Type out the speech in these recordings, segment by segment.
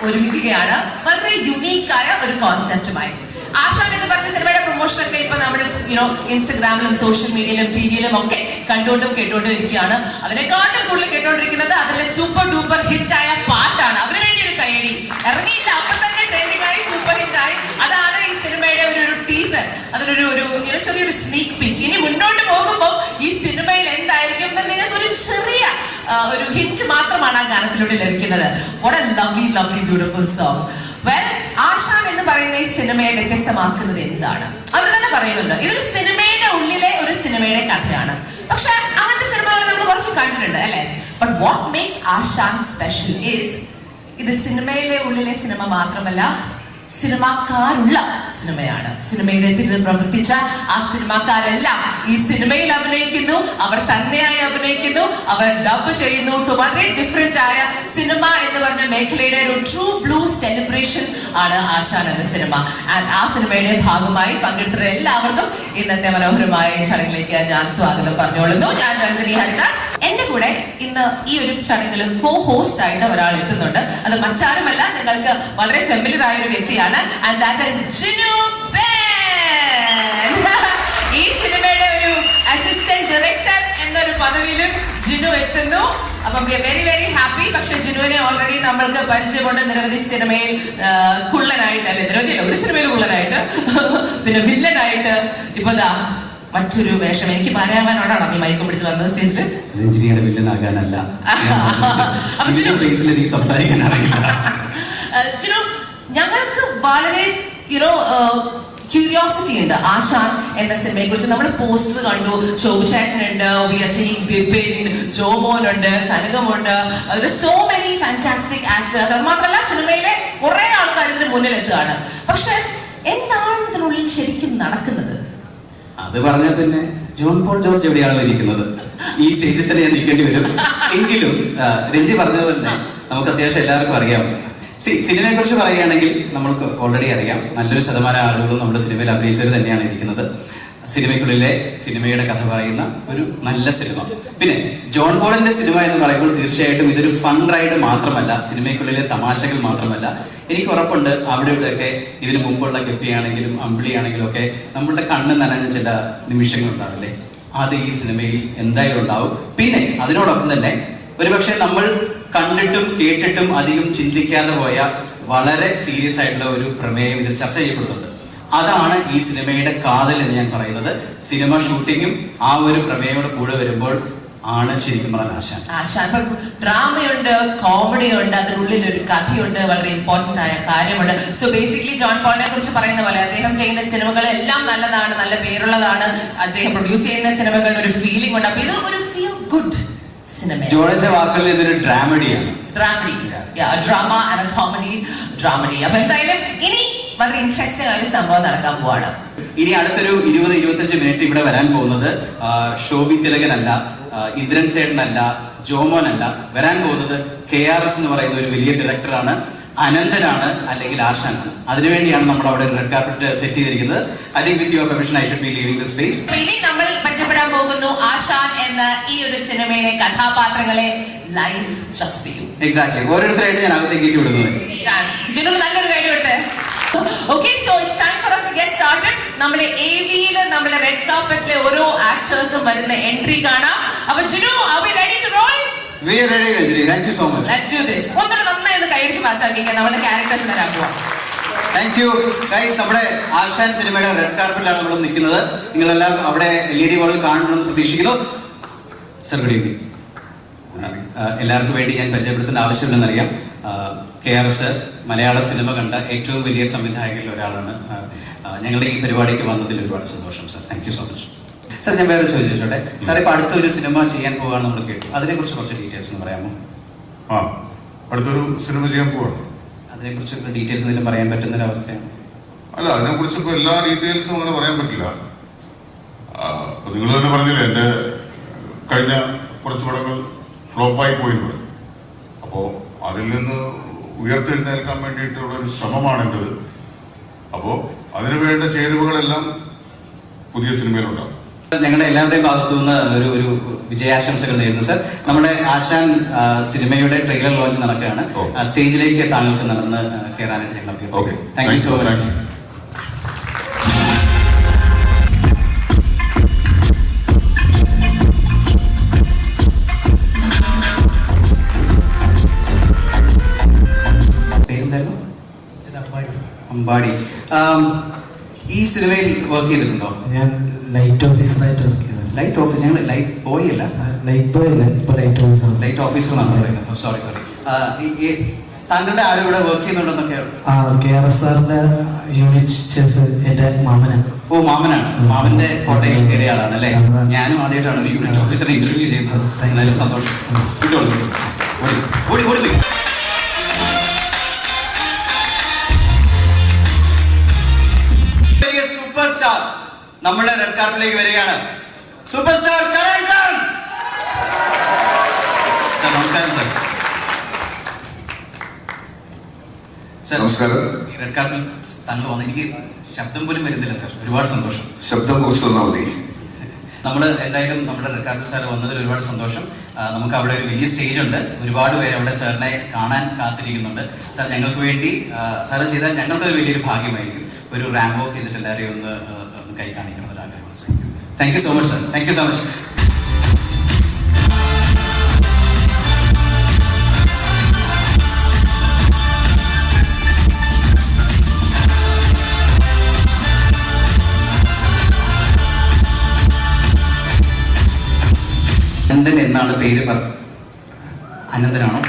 ഒരുമിക്കുകയാണ് വളരെ യുണീക്കായ ഒരു കോൺസെപ്റ്റുമായി. ആശാൻ എന്ന് പറഞ്ഞ സിനിമയുടെ പ്രൊമോഷൻ ഒക്കെ ഇപ്പൊ നമ്മൾ ഇൻസ്റ്റഗ്രാമിലും സോഷ്യൽ മീഡിയയിലും ടിവിയിലും ഒക്കെ കണ്ടുകൊണ്ടും കേട്ടുകൊണ്ടും ഇരിക്കുകയാണ്. അതിനെക്കാട്ടും കൂടുതൽ കേട്ടോണ്ടിരിക്കുന്നത് അതിലെ സൂപ്പർ ഡൂപ്പർ ഹിറ്റായ പാട്ടാണ്. അതിനുവേണ്ടി ഒരു കൈയടി. ഇറങ്ങിയില്ല, അപ്പൊ തന്നെ ട്രെൻഡിംഗ് ആയി, സൂപ്പർ ഹിറ്റായി. അതാണ് ഈ സിനിമയുടെ ഒരു ടീസർ, അതിനൊരു ചെറിയൊരു സ്നീക്ക് പീക്ക്. ഇനി മുന്നോട്ട് പോകുമ്പോൾ ഈ സിനിമയിൽ എന്തായിരിക്കും നിങ്ങൾക്ക് ഒരു ചെറിയ ഒരു ഹിന്റ് മാത്രമാണ് ആ ഗാനത്തിലൂടെ ലഭിക്കുന്നത്. What a lovely, lovely, beautiful song. Well, ആശാൻ എന്ന് പറയുന്ന ഈ സിനിമയെ വ്യത്യസ്തമാക്കുന്നത് എന്താണ്? അവർ തന്നെ പറയുന്നുണ്ട്, ഇതൊരു സിനിമയുടെ ഉള്ളിലെ ഒരു സിനിമയുടെ കഥയാണ്. പക്ഷെ അങ്ങനത്തെ സിനിമകൾ നമ്മൾ കുറച്ച് കണ്ടിട്ടുണ്ട് അല്ലെ? But what makes Asan special is ഇത് സിനിമയിലെ ഉള്ളിലെ സിനിമ മാത്രമല്ല, സിനിമാക്കാരുള്ള സിനിമയാണ്. സിനിമയുടെ പിന്നിൽ പ്രവർത്തിച്ച ആ സിനിമാക്കാരെല്ലാം ഈ സിനിമയിൽ അഭിനയിക്കുന്നു, അവർ തന്നെയായി അഭിനയിക്കുന്നു, അവർ ഡബ് ചെയ്യുന്നു. സോ വളരെ ഡിഫറെന്റ് ആയ സിനിമ എന്ന് പറഞ്ഞ മേഖലയുടെ ഒരു ട്രൂ ബ്ലൂ സെലിബ്രേഷൻ ആണ് ആശാൻ എന്ന സിനിമ. ആൻഡ് ആ സിനിമയുടെ ഭാഗമായി പങ്കെടുത്ത എല്ലാവർക്കും ഇന്നത്തെ മനോഹരമായ ചടങ്ങിലേക്ക് ഞാൻ സ്വാഗതം പറഞ്ഞുകൊള്ളുന്നു. ഞാൻ രഞ്ജനി ഹരിദാസ്. എന്റെ കൂടെ ഇന്ന് ഈ ഒരു ചടങ്ങിൽ കോ ഹോസ്റ്റ് ആയിട്ട് ഒരാൾ എത്തുന്നുണ്ട്. അത് മറ്റാരുമല്ല, നിങ്ങൾക്ക് വളരെ ഫെമിലിയർ ആയ ഒരു വ്യക്തിയാണ്. And that is Jinu Ben. ഈ സിനിമയുടെ ഒരു അസിസ്റ്റന്റ് ഡയറക്ടർ എന്നൊരു പദവിയിലും ജിനു എത്തുന്നു. അപ്പം we are very very happy. പക്ഷെ ജിനുവിനെ ഓൾറെഡി നമ്മൾക്ക് പരിചയമുണ്ട് നിരവധി സിനിമയിൽ കുള്ളനായിട്ട്, അല്ലെ നിരവധിയല്ല, ഒരു സിനിമയിൽ കുള്ളനായിട്ട്, പിന്നെ വില്ലനായിട്ട്. ഇപ്പൊ ദാ മറ്റൊരു വേഷം. എനിക്ക് പറയാനാണോ നീ മയക്കം പിടിച്ച് വന്നത് സ്റ്റേജിൽ? രഞ്ജിനിയുടെ വില്ലനാകാനല്ല, സംസാരിക്കാൻ അറിയില്ല. ജിനു, ഞങ്ങൾക്ക് വളരെ ക്യൂരിയോസിറ്റി ഉണ്ട് ആശാൻ എന്ന സിനിമയെ കുറിച്ച്. നമ്മൾ പോസ്റ്റർ കണ്ടു, ശോഭിചേട്ടനുണ്ട്, വി ആർ സീയിങ് ബിപിൻ, ജോമോനുണ്ട്, കനകമുണ്ട്, സോ മെനി ഫാന്റാസ്റ്റിക് ആക്ടേഴ്സ്. അത് മാത്രമല്ല സിനിമയിലെ കുറെ ആൾക്കാർ ഇതിന് മുന്നിൽ എത്തുകയാണ്. പക്ഷെ എന്താണ് ഇതിനുള്ളിൽ ശരിക്കും നടക്കുന്നത്? അത് പറഞ്ഞാൽ പിന്നെ ജോൺ പോൾ ജോർജ് എവിടെയാണോ ഇരിക്കുന്നത്, ഈ സ്റ്റേജിൽ തന്നെ ഞാൻ നിൽക്കേണ്ടി വരും. എങ്കിലും രഞ്ജി പറഞ്ഞതുപോലെ തന്നെ നമുക്ക് അത്യാവശ്യം എല്ലാവർക്കും അറിയാം. സിനിമയെ കുറിച്ച് പറയുകയാണെങ്കിൽ നമ്മൾക്ക് ഓൾറെഡി അറിയാം, നല്ലൊരു ശതമാനം ആളുകളും നമ്മുടെ സിനിമയിൽ അഭിനയിച്ചവർ തന്നെയാണ് ഇരിക്കുന്നത്. സിനിമയ്ക്കുള്ളിലെ സിനിമയുടെ കഥ പറയുന്ന ഒരു നല്ല സിനിമ. പിന്നെ ജോൺ പോളിന്റെ സിനിമ എന്ന് പറയുമ്പോൾ തീർച്ചയായിട്ടും ഇതൊരു ഫൺ റൈഡ് മാത്രമല്ല, സിനിമയ്ക്കുള്ളിലെ തമാശകൾ മാത്രമല്ല. എനിക്ക് ഉറപ്പുണ്ട് അവിടെ ഇവിടെയൊക്കെ ഇതിനു മുമ്പുള്ള ഗപ്പിയാണെങ്കിലും അമ്പിളിയാണെങ്കിലും ഒക്കെ നമ്മളുടെ കണ്ണ് നനഞ്ഞ ചില നിമിഷങ്ങൾ ഉണ്ടാവില്ലേ, അത് ഈ സിനിമയിൽ എന്തായാലും ഉണ്ടാവും. പിന്നെ അതിനോടൊപ്പം തന്നെ ഒരുപക്ഷെ നമ്മൾ കണ്ടിട്ടും കേട്ടിട്ടും അധികം ചിന്തിക്കാതെ പോയ വളരെ സീരിയസ് ആയിട്ടുള്ള ഒരു പ്രമേയം ഇതിൽ ചർച്ച ചെയ്യപ്പെടുന്നുണ്ട്. അതാണ് ഈ സിനിമയുടെ കാതൽ എന്ന് ഞാൻ പറയുന്നത്. സിനിമ ഷൂട്ടിങ്ങും ആ ഒരു പ്രമേയോട് കൂടെ വരുമ്പോൾ ആണ് ശരിക്കും പറഞ്ഞ ആശാൻ. ഡ്രാമയുണ്ട്, കോമഡി ഉണ്ട്, അതിനുള്ളിൽ ഒരു കഥയുണ്ട്, വളരെ ഇമ്പോർട്ടന്റ് ആയ കാര്യമുണ്ട്. സോ ബേസിക്കലി ജോൺ പോളിനെ കുറിച്ച് പറയുന്ന പോലെ അദ്ദേഹം ചെയ്യുന്ന സിനിമകളെല്ലാം നല്ലതാണ്, നല്ല പേരുള്ളതാണ്. അദ്ദേഹം പ്രൊഡ്യൂസ് ചെയ്യുന്ന സിനിമകളിൽ ഒരു ഫീലിംഗ് ഉണ്ട്. അപ്പൊ ഇത് ഒരു ഫീൽ ഗുഡ് സിനിമ. ജോണിന്റെ വാക്കുകളിൽ ഇതൊരു ഡ്രാമഡിയാണ്. Drama and comedy, dramedy. അപ്പൊ എന്തായാലും ഇനി വളരെ ഇൻട്രസ്റ്റിംഗ് ആയ ഒരു സംഭവം നടക്കാൻ പോവാണ്. ഇനി അടുത്തൊരു 20-25 മിനിറ്റ് ഇവിടെ വരാൻ പോകുന്നത് ശോഭി തിലകനല്ല, ഇന്ദ്രൻ സേട്ടനല്ല, ജോമോനല്ല. വരാൻ പോകുന്നത് KRS എന്ന് പറയുന്ന ഒരു വലിയ ഡയറക്ടറാണ്, അനന്തനാണ്, അല്ലെങ്കിൽ ആശാനാണ്. അതിനുവേണ്ടിയാണ് നമ്മൾ അവിടെ റെഡ് കാർപ്പറ്റ് സെറ്റ് ചെയ്തിരിക്കുന്നത്. I think with your permission I should be leaving the space. ഇനി നമ്മൾ പരിചയപ്പെടാൻ പോകുന്നു ആശാൻ എന്ന ഈ ഒരു സിനിമയിലെ കഥാപാത്രങ്ങളെ ലൈവ് ജസ്റ്റ് ചെയ്യും. എക്സാക്ട്ലി, ഓരോരുത്തരായിട്ട് ഞാൻ അകത്തേക്ക് കയറ്റി വിടുന്നത്. ജിനു നല്ലൊരു കാര്യം എടുത്തേ. Okay, so it's time for us to get started. നമ്മുടെ AVയിൽ നമ്മുടെ റെഡ് കാർപ്പറ്റിലെ ഓരോ ആക്ടേഴ്സും വരുന്ന എൻട്രി കാണാം. അപ്പോൾ Jinu, are we ready to roll? We are ready, Rajini. Thank you so much. Let's do this. ഒന്നുകൂടെ നന്നായി ഒന്ന് കൈയടിച്ച് പാസ്സാക്കിക്കാൻ നമ്മുടെ ക്യാരക്ടേഴ്സ് വരാൻ പോവാം. Thank you guys. നമ്മുടെ ആശാൻ സിനിമയുടെ റെഡ് കാർപ്പറ്റിലാണ് നമ്മൾ നിൽക്കുന്നത്. നിങ്ങളെല്ലാം അവിടെ LED വാളിൽ കാണണമെന്ന് പ്രതീക്ഷിക്കുന്നു. Sir, good evening. എല്ലാവർക്കും വേണ്ടി ഞാൻ പരിചയപ്പെടുത്തേണ്ട ആവശ്യമില്ലെന്നറിയാം. KRS മലയാള സിനിമ കണ്ട ഏറ്റവും വലിയ സംവിധായകരിൽ ഒരാളാണ്. ഞങ്ങളുടെ ഈ പരിപാടിക്ക് വന്നതിൽ ഒരുപാട് സന്തോഷം sir. Thank you so much. Sir, ഞാൻ വേറെ ചോദിച്ചോട്ടെ സാർ, ഇപ്പൊ അടുത്തൊരു സിനിമ ചെയ്യാൻ പോവാന്ന് നമ്മൾ കേട്ടു. അതിനെ കുറിച്ച് കുറച്ച് ഡീറ്റെയിൽസ് ഒന്ന് പറയാമോ? അടുത്തൊരു സിനിമ ചെയ്യാൻ പോവാണ്. അതിനെ കുറിച്ച് ഡീറ്റെയിൽസ് എന്തെങ്കിലും പറയാൻ പറ്റുന്ന ഒരു അവസ്ഥയാണ്? അല്ല, അതിനെ കുറിച്ച് ഇപ്പൊ എല്ലാ ഡീറ്റെയിൽസും അങ്ങനെ പറയാൻ പറ്റില്ല. നിങ്ങൾ തന്നെ പറഞ്ഞില്ലേ, എന്റെ കഴിഞ്ഞ കുറച്ച് പടങ്ങൾ ഫ്ലോപ്പായി പോയി. അപ്പോ അതിൽ നിന്ന് ഉയർത്തെഴുന്നേൽക്കാൻ വേണ്ടിയിട്ടുള്ള ഒരു ശ്രമമാണ് എന്റേത്. അപ്പോ അതിനുവേണ്ട ചേരുവകളെല്ലാം പുതിയ സിനിമയിലുണ്ടാവും. ഞങ്ങളുടെ എല്ലാവരുടെയും ഭാഗത്തു നിന്ന് ഒരു വിജയാശംസകൾ നേരുന്നു സർ. നമ്മുടെ ആശാൻ സിനിമയുടെ ട്രെയിലർ ലോഞ്ച് നടക്കുകയാണ്. സ്റ്റേജിലേക്ക് താങ്കൾക്ക് നടന്ന് കയറാനായിട്ട് ഞങ്ങൾ അഭ്യർത്ഥിക്കുന്നു. Thank you so much. പേരെന്തായിരുന്നു? അമ്പാടി. ഈ സിനിമയിൽ വർക്ക് ചെയ്തിട്ടുണ്ടോ? ഞാൻ ലൈറ്റ് ഓഫീസറായിട്ട് വർക്ക് ചെയ്തത്. Light officer? ഞങ്ങൾ ലൈറ്റ് ബോയ് അല്ല, ലൈറ്റ് ബോയ് അല്ല, ഇപ്പൊ ലൈറ്റ് ഓഫീസർ. ലൈറ്റ് ഓഫീസർ എന്നാണ് പറയുന്നത്. സോറി. താങ്കളുടെ ആരും ഇവിടെ വർക്ക് ചെയ്യുന്നുണ്ടെന്നൊക്കെ? KRSRന്റെ യൂണിറ്റ് ഷെഫ് എന്റെ മാമനാണ്. ഓ, മാമനാണ്. മാമന്റെ കോട്ടയിൽ കയറിയ ആളാണ് അല്ലേ? ഞാനും ആദ്യമായിട്ടാണ് ഒരു യൂണിറ്റ് ഓഫീസറെ ഇന്റർവ്യൂ ചെയ്യുന്നത്. എന്നാലും സന്തോഷം. സൂപ്പർ സ്റ്റാർ നമ്മുടെ റെഡ് കാർപ്പിലേക്ക് വരികയാണ്. Super star Karan John. Sir നമസ്കാരം. സാർ നമസ്കാരം. ഈ റെഡ് കാർപ്പിൽ താങ്കൾ വന്ന് എനിക്ക് ശബ്ദം പോലും വരുന്നില്ല സാർ. ഒരുപാട് സന്തോഷം. ശബ്ദം കുറച്ച് വന്നാൽ മതി. നമ്മൾ എന്തായാലും നമ്മുടെ റെഡ് കാർപ്പിൽ സാർ വന്നതിൽ ഒരുപാട് സന്തോഷം. നമുക്ക് അവിടെ ഒരു വലിയ സ്റ്റേജ് ഉണ്ട്. ഒരുപാട് പേര് അവിടെ സാറിനെ കാണാൻ കാത്തിരിക്കുന്നുണ്ട്. സാർ ഞങ്ങൾക്ക് വേണ്ടി സാറ് ചെയ്താൽ ഞങ്ങൾക്കത് വലിയൊരു ഭാഗ്യമായിരിക്കും. ഒരു റാമ്പ് വോക്ക് ചെയ്തിട്ട് എല്ലാവരെയും ഒന്ന് കൈ കാണിക്കണം എന്നൊരു ആഗ്രഹമാണ് sir. Thank you so much sir. Thank you so much. Ananthan എന്നാണ് പേര്. അനന്തനാണോ?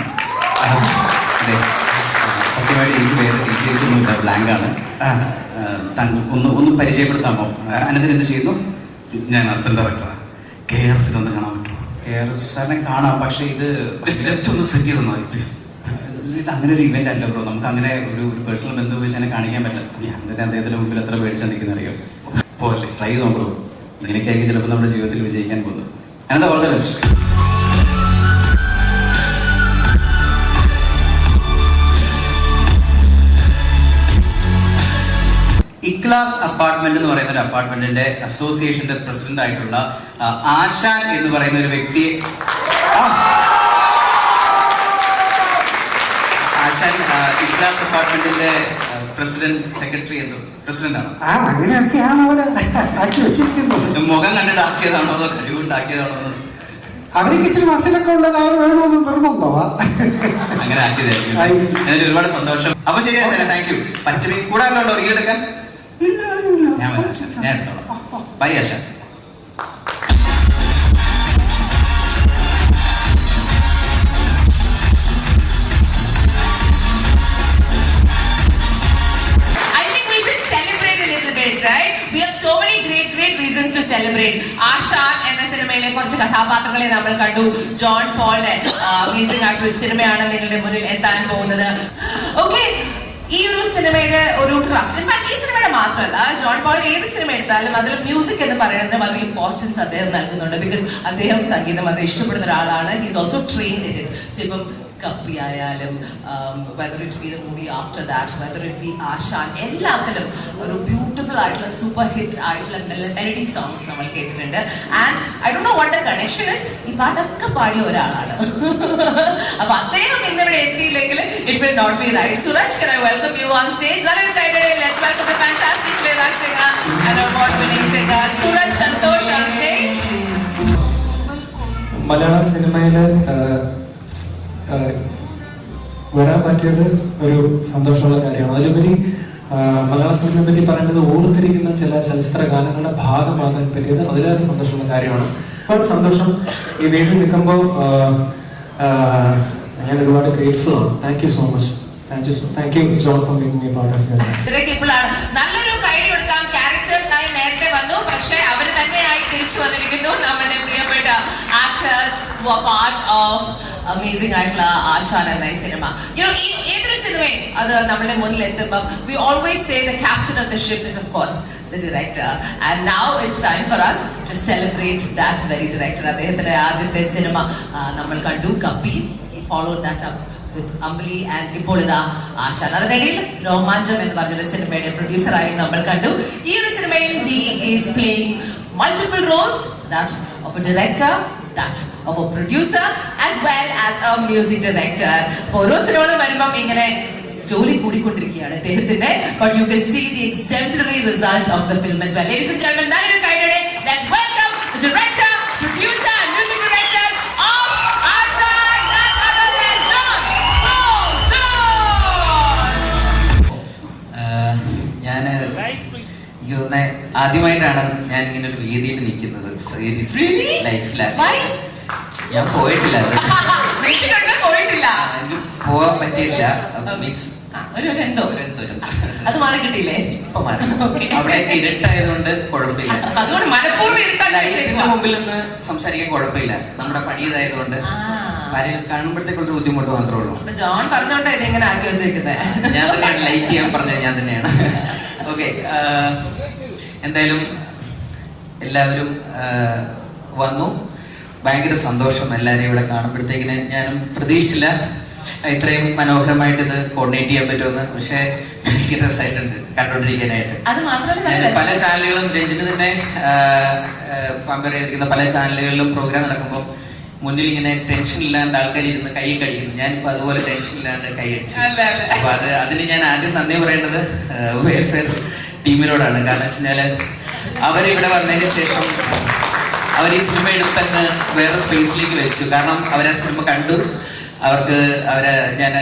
അതെ. സത്യമായിട്ട് എനിക്ക് വേറെ ഡീറ്റെയിൽസ് ഒന്നും ഇല്ല, ബ്ലാങ്ക് ആണ്. താങ്കൾ ഒന്ന് പരിചയപ്പെടുത്താമോ? അനന്തൻ എന്ത് ചെയ്യുന്നു? ഞാൻ അസിസ്റ്റന്റ് ഡയറക്ടറാണ്. KRSൽ ഒന്ന് കാണാൻ പറ്റുമോ? KRS സാറിനെ കാണാം, പക്ഷേ ഇത് ജസ്റ്റ് ഒന്ന് സെറ്റ് ചെയ്ത് തന്നാൽ പ്ലീസ്. ഇത് അങ്ങനെ ഒരു ഇവന്റ് അല്ല ബ്രോ. നമുക്ക് അങ്ങനെ ഒരു പേഴ്സണൽ ബന്ധം വെച്ച് തന്നെ കാണിക്കാൻ പറ്റില്ല. അനന്തൻ അദ്ദേഹത്തിന്റെ മുമ്പിൽ എത്ര പേടിച്ചാൽ നിൽക്കുന്ന അറിയോ? പോലെ ട്രൈ ചെയ്ത് നോക്കൂ. ഇങ്ങനെയൊക്കെയായിരിക്കും ചിലപ്പോൾ നമ്മുടെ ജീവിതത്തിൽ വിജയിക്കാൻ പോകുന്നത്. അനന്ത ഓൾ ദ ബെസ്റ്റ്. ഇക്ലാസ് അപ്പാർട്ട്മെന്റ് എന്ന് പറയുന്ന ഒരു അപ്പാർട്ട്മെന്റിന്റെ അസോസിയേഷന്റെ പ്രസിഡന്റ് ആയിട്ടുള്ള ആശാൻ എന്ന് പറയുന്ന ഒരു വ്യക്തിയെ ആശാൻ ഇക്ലാസ് അപ്പാർട്ട്മെന്റിന്റെ പ്രസിഡന്റ് സെക്രട്ടറി എന്തോ പ്രസിഡന്റ് ആണ്. അങ്ങനെയൊക്കെയാണ് അവര് ആക്കി വെച്ചിരിക്കുന്നത്. മുഖം കണ്ടിട്ട് ആക്കിയതാണോ അതോ കഴിവുണ്ടാക്കിയതാണോ? അവർക്ക് ഇച്ചിരി മസിലൊക്കെ ഉള്ള ഒരാൾ വേണമെന്ന് നിർബന്ധമാ. അങ്ങനെ ആക്കിയതായിരിക്കും. അതിന് ഒരുപാട് സന്തോഷം. അപ്പൊ ശരിയാ സാറേ, താങ്ക് യു. പറ്റുമോ കൂടെ ഉണ്ടോ റീൽ എടുക്കാൻ? ഞാൻ വരാം, ഞാൻ എടുത്തോളാം. ബൈ ആശാൻ. Celebrate a little bit, right? We have so many great reasons to celebrate. ആശാൻ എന്ന സിനിമയിലെ കുറച്ച് കഥാപാത്രങ്ങളെ നമ്മൾ കണ്ടു. ജോൺ പോളിന്റെ അമേസിംഗ് ആയിട്ടൊരു സിനിമയാണ് നിങ്ങളുടെ മുന്നിൽ എത്താൻ പോകുന്നത്. ഓക്കെ, ഈ ഒരു സിനിമയുടെ ഒരു ക്രക്സ്, ഇൻഫാക്ട് ഈ സിനിമയുടെ മാത്രമല്ല, ജോൺ പോൾ ഏത് സിനിമ എടുത്താലും അതിൽ മ്യൂസിക് എന്ന് പറയുന്നതിന് വളരെ ഇമ്പോർട്ടൻസ് അദ്ദേഹം നൽകുന്നുണ്ട്. ബിക്കോസ് അദ്ദേഹം സംഗീതം വളരെ ഇഷ്ടപ്പെടുന്ന ഒരാളാണ്. He's also trained in it. So ഇപ്പം കപ്പി ആയാലും whether it be the movie after that, whether it be ആശാൻ, എല്ലാത്തിലും ഒരു ബ്യൂട്ടിഫുൾ ആയിട്ടുള്ള സൂപ്പർ ഹിറ്റ് ആയിട്ടുള്ള മെലഡി സോങ്സ് നമ്മൾ കേട്ടിട്ടുണ്ട്. And I don't know what the connection is, ഈ പാട്ടൊക്കെ പാടിയ ഒരാളാണ്. അപ്പൊ അദ്ദേഹം ഇന്നിവിടെ എത്തിയില്ലെങ്കിൽ it will not be right. Suraj, can I welcome you on stage? Let's welcome the fantastic playback singer and award-winning singer Suraj Santosh on stage. മലയാള സിനിമയില് വരാൻ പറ്റിയത് ഒരു സന്തോഷമുള്ള കാര്യമാണ്. അതിലുപരി മലയാള സിനിമയെ പറ്റി പറയേണ്ടത് ഓർത്തിരിക്കുന്ന ചില ചലച്ചിത്ര ഗാനങ്ങളുടെ ഭാഗമാകാൻ പറ്റിയത് അതിലേറെ സന്തോഷമുള്ള കാര്യമാണ്. ഒരുപാട് സന്തോഷം. ഈ വേദിയിൽ നിൽക്കുമ്പോൾ ഞാൻ ഒരുപാട് ഗ്രേറ്റ്ഫുൾ ആണ്. Thank you so much. Thank you John for making me part of your life. നല്ലൊരു കൈഡി കൊടുക്കാം. ക്യാരക്ടേഴ്സ് ആയി നേരത്തെ വന്നു, പക്ഷെ അവർ തന്നെയായി തിരിച്ചു വന്നിരിക്കുന്നു. നമ്മളുടെ പ്രിയപ്പെട്ട actors who are part of amazing ആയിട്ടുള്ള ആശാൻ എന്ന ഈ സിനിമ. ഈ ഏതൊരു സിനിമയും അത് നമ്മുടെ മുന്നിൽ എത്തുമ്പോൾ we always say the captain of the ship is of course the director, and now it's time for us to celebrate that very director. അദ്ദേഹത്തിന്റെ ആദ്യത്തെ സിനിമ നമ്മൾ കണ്ടു, കപ്പി. He followed that up with Ambili and ഇപ്പോൾ ഇതാ ആശാൻ. അതിനിടയിൽ രോമാഞ്ചം എന്ന് പറഞ്ഞൊരു സിനിമയുടെ പ്രൊഡ്യൂസറായി നമ്മൾ കണ്ടു. ഈ ഒരു സിനിമയിൽ he is playing multiple roles, that of a director, that of a producer, as well as a music director. ഓരോ സിനിമകളും വരുമ്പം ഇങ്ങനെ ജോലി കൂടിക്കൊണ്ടിരിക്കുകയാണ് അദ്ദേഹത്തിന്റെ. But you can see the exemplary result of the film as well. Ladies and gentlemen, നല്ലൊരു കൈയ്യടി. Let's welcome the director, producer and music director of Ashan, none other than John Paul George. ഞാൻ ആദ്യമായിട്ടാണ് ഞാൻ ഇങ്ങനെ ഒരു വേദിയിൽ നിൽക്കുന്നത് ലൈഫിലാണ്. ഞാൻ പോയിട്ടില്ല, പോയിട്ടില്ല, എനിക്ക് പോവാൻ പറ്റിയില്ല. അത് മാറി കിട്ടിയില്ലേ? ഇപ്പൊ മാറി. അവിടെ ഇരുട്ടായതുകൊണ്ട് കുഴപ്പമില്ല, അതുകൊണ്ട് മനഃപൂർവ്വം ലൈറ്റിന്റെ മുമ്പിൽ നിന്ന് സംസാരിക്കാൻ കുഴപ്പമില്ല. നമ്മുടെ പണി ഇതായതുകൊണ്ട് കാണുമ്പോഴത്തേക്കുള്ള ബുദ്ധിമുട്ട് മാത്രമേ ഉള്ളൂ. ജോൺ പറഞ്ഞോണ്ടാ ഇതെങ്ങനെ ആക്കി വെച്ചേക്കുന്നത്. ഞാൻ തന്നെയാണ് ലൈറ്റ് ചെയ്യാൻ പറഞ്ഞത്, ഞാൻ തന്നെയാണ്. ഓക്കെ, എന്തായാലും എല്ലാവരും വന്നു. ഭയങ്കര സന്തോഷം എല്ലാവരെയും ഇവിടെ കാണുമ്പോഴത്തേക്കിന്. ഞാനും പ്രതീക്ഷിച്ചില്ല ഇത്രയും മനോഹരമായിട്ട് ഇത് കോർഡിനേറ്റ് ചെയ്യാൻ പറ്റുമെന്ന്. പക്ഷെ ഭയങ്കര രസമായിട്ടുണ്ട് കണ്ടോണ്ടിരിക്കാനായിട്ട്. ഞാൻ പല ചാനലുകളും രഞ്ജിന് തന്നെ കമ്പയർ ചെയ്തിരിക്കുന്ന പല ചാനലുകളിലും പ്രോഗ്രാം നടക്കുമ്പോൾ മുന്നിൽ ഇങ്ങനെ ടെൻഷൻ ഇല്ലാണ്ട് ആൾക്കാർ ഇരുന്ന് കൈ കടിക്കുന്നു. ഞാനിപ്പോ അതുപോലെ ടെൻഷൻ ഇല്ലാണ്ട് കൈ അടിച്ചു. അപ്പൊ അതിന് ഞാൻ ആദ്യം നന്ദി പറയേണ്ടത് വെൽഫെയർ ടീമിനോടാണ്. കാരണം വെച്ചാല് അവരിവിടെ വന്നതിന് ശേഷം അവർ ഈ സിനിമ എടുത്തങ്ങ് വേറെ സ്പേസിലേക്ക് വെച്ചു. കാരണം അവരാ സിനിമ കണ്ടു. ഞാൻ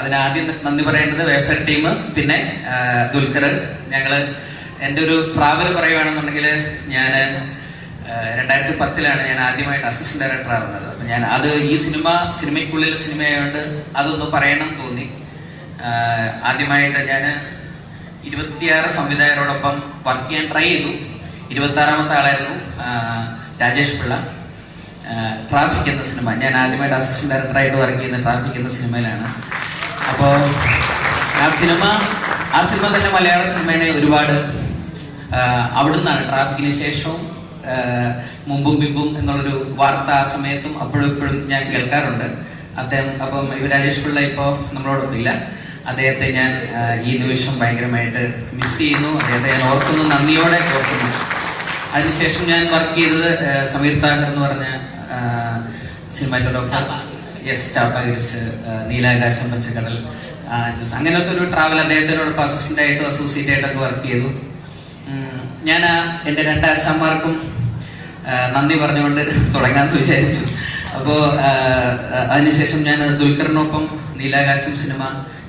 അതിനാദ്യം നന്ദി പറയേണ്ടത് വെൽഫെയർ ടീം, പിന്നെ ദുൽഖർ. എൻ്റെ ഒരു ട്രാവൽ പറയുകയാണെന്നുണ്ടെങ്കിൽ ഞാൻ 2010 ഞാൻ ആദ്യമായിട്ട് അസിസ്റ്റന്റ് ഡയറക്ടർ ആവുന്നത്. അപ്പൊ ഞാൻ അത് ഈ സിനിമയ്ക്കുള്ളിലെ സിനിമയായതുകൊണ്ട് അതൊന്ന് പറയണം തോന്നി. ആദ്യമായിട്ട് ഞാൻ 26 സംവിധായകരോടൊപ്പം വർക്ക് ചെയ്യാൻ ട്രൈ ചെയ്തു. 26ാമത്തെ ആളായിരുന്നു രാജേഷ് പിള്ള. ട്രാഫിക് എന്ന സിനിമ ഞാൻ ആദ്യമായിട്ട് അസിസ്റ്റന്റ് ഡയറക്ടറായിട്ട് വർക്ക് ചെയ്യുന്ന ട്രാഫിക് എന്ന സിനിമയിലാണ്. അപ്പോൾ ആ സിനിമ തന്നെ മലയാള സിനിമയെ ഒരുപാട് അവിടുന്നാണ്. ട്രാഫിക്കിന് ശേഷവും മുമ്പും പിമ്പും എന്നുള്ളൊരു വാർത്ത ആ സമയത്തും അപ്പോഴും ഇപ്പോഴും ഞാൻ കേൾക്കാറുണ്ട്. അപ്പം രാജേഷ് പിള്ള ഇപ്പോൾ നമ്മളോടൊപ്പം ഇല്ല. അദ്ദേഹത്തെ ഞാൻ ഈ നിമിഷം ഭയങ്കരമായിട്ട് മിസ് ചെയ്യുന്നു. അദ്ദേഹത്തെ ഞാൻ ഓർക്കുന്നു, നന്ദിയോടെ ഓർക്കുന്നു. അതിനുശേഷം ഞാൻ വർക്ക് ചെയ്തത് സമീർ താഹർ എന്ന് പറഞ്ഞ സിനിമാറ്റോഗ്രാഫർ, ചാപ്പാഗിരിച്ച്, നീലാകാശം, പച്ചക്കടൽ, അങ്ങനത്തെ ഒരു ട്രാവൽ അദ്ദേഹത്തിനോടൊപ്പം അസിസ്റ്റന്റ് ആയിട്ടും അസോസിയേറ്റ് ആയിട്ടൊക്കെ വർക്ക് ചെയ്തു. ഞാൻ എൻ്റെ 2 ആശാന്മാർക്കും നന്ദി പറഞ്ഞുകൊണ്ട് തുടങ്ങാമെന്ന് വിചാരിച്ചു. അപ്പോൾ അതിനുശേഷം ഞാൻ ദുൽഖറിനൊപ്പം നീലാകാശം സിനിമ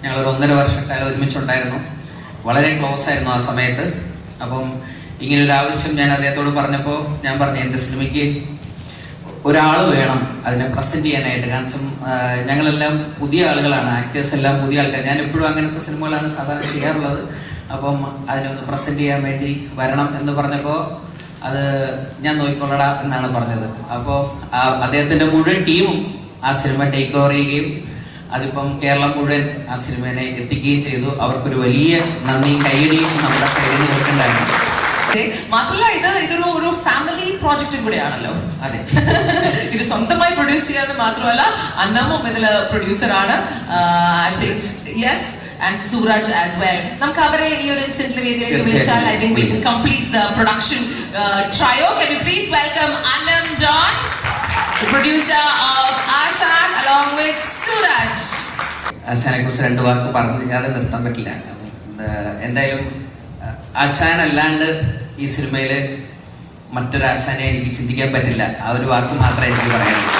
ഞങ്ങൾ 1.5 വർഷക്കാലം ഒരുമിച്ചുണ്ടായിരുന്നു. വളരെ ക്ലോസ് ആയിരുന്നു ആ സമയത്ത്. അപ്പം ഇങ്ങനൊരു ആവശ്യം ഞാൻ അദ്ദേഹത്തോട് പറഞ്ഞപ്പോൾ ഞാൻ പറഞ്ഞു, എൻ്റെ സിനിമയ്ക്ക് ഒരാൾ വേണം അതിനെ പ്രസന്റ് ചെയ്യാനായിട്ട്. കാരണം ഞങ്ങളെല്ലാം പുതിയ ആളുകളാണ്, ആക്ടേഴ്സ് എല്ലാം പുതിയ ആൾക്കാർ. ഞാൻ എപ്പോഴും അങ്ങനത്തെ സിനിമകളാണ് സാധാരണ ചെയ്യാറുള്ളത്. അപ്പം അതിനൊന്ന് പ്രസന്റ് ചെയ്യാൻ വേണ്ടി വരണം എന്ന് പറഞ്ഞപ്പോൾ അത് ഞാൻ നോക്കിക്കൊള്ളടാ എന്നാണ് പറഞ്ഞത്. അപ്പോൾ അദ്ദേഹത്തിന്റെ മുഴുവൻ ടീമും ആ സിനിമ ടേക്ക് ഓവർ ചെയ്യുകയും അതിപ്പം കേരളം മുഴുവൻ ആ സിനിമയെ എത്തിക്കുകയും ചെയ്തു. അവർക്കൊരു വലിയ നന്ദിയും കൈയടിയും നമ്മുടെ സൈഡിൽ നിന്ന് കൊടുക്കേണ്ടായിരുന്നു. മാത്രമല്ല ഇതൊരു ഫാമിലി പ്രോജക്റ്റും കൂടെയാണല്ലോ. അതെ, ഇത് സ്വന്തമായി പ്രൊഡ്യൂസ് ചെയ്യാന്ന് മാത്രമല്ല അന്നമ്മും ഇതില് പ്രൊഡ്യൂസറാണ്. And Suraj as well. നമുക്ക് അവരെ ഈ ഒരു ഇൻസ്റ്റന്റിൽ വേദിയിലേക്ക് വിളിച്ചാൽ I think we can complete the production trio. Can you please welcome Annam John, the producer of Ashan, along with Suraj. ആശാനെ കുറിച്ച് 2 വാക്ക് പറഞ്ഞു അത് നിർത്താൻ പറ്റില്ല. എന്തായാലും ആശാൻ അല്ലാണ്ട് ഈ സിനിമയില് മറ്റൊരു ആശാനെ എനിക്ക് ചിന്തിക്കാൻ പറ്റില്ല. ആ ഒരു വാക്ക് മാത്രമേ എനിക്ക് പറയാനുള്ളൂ.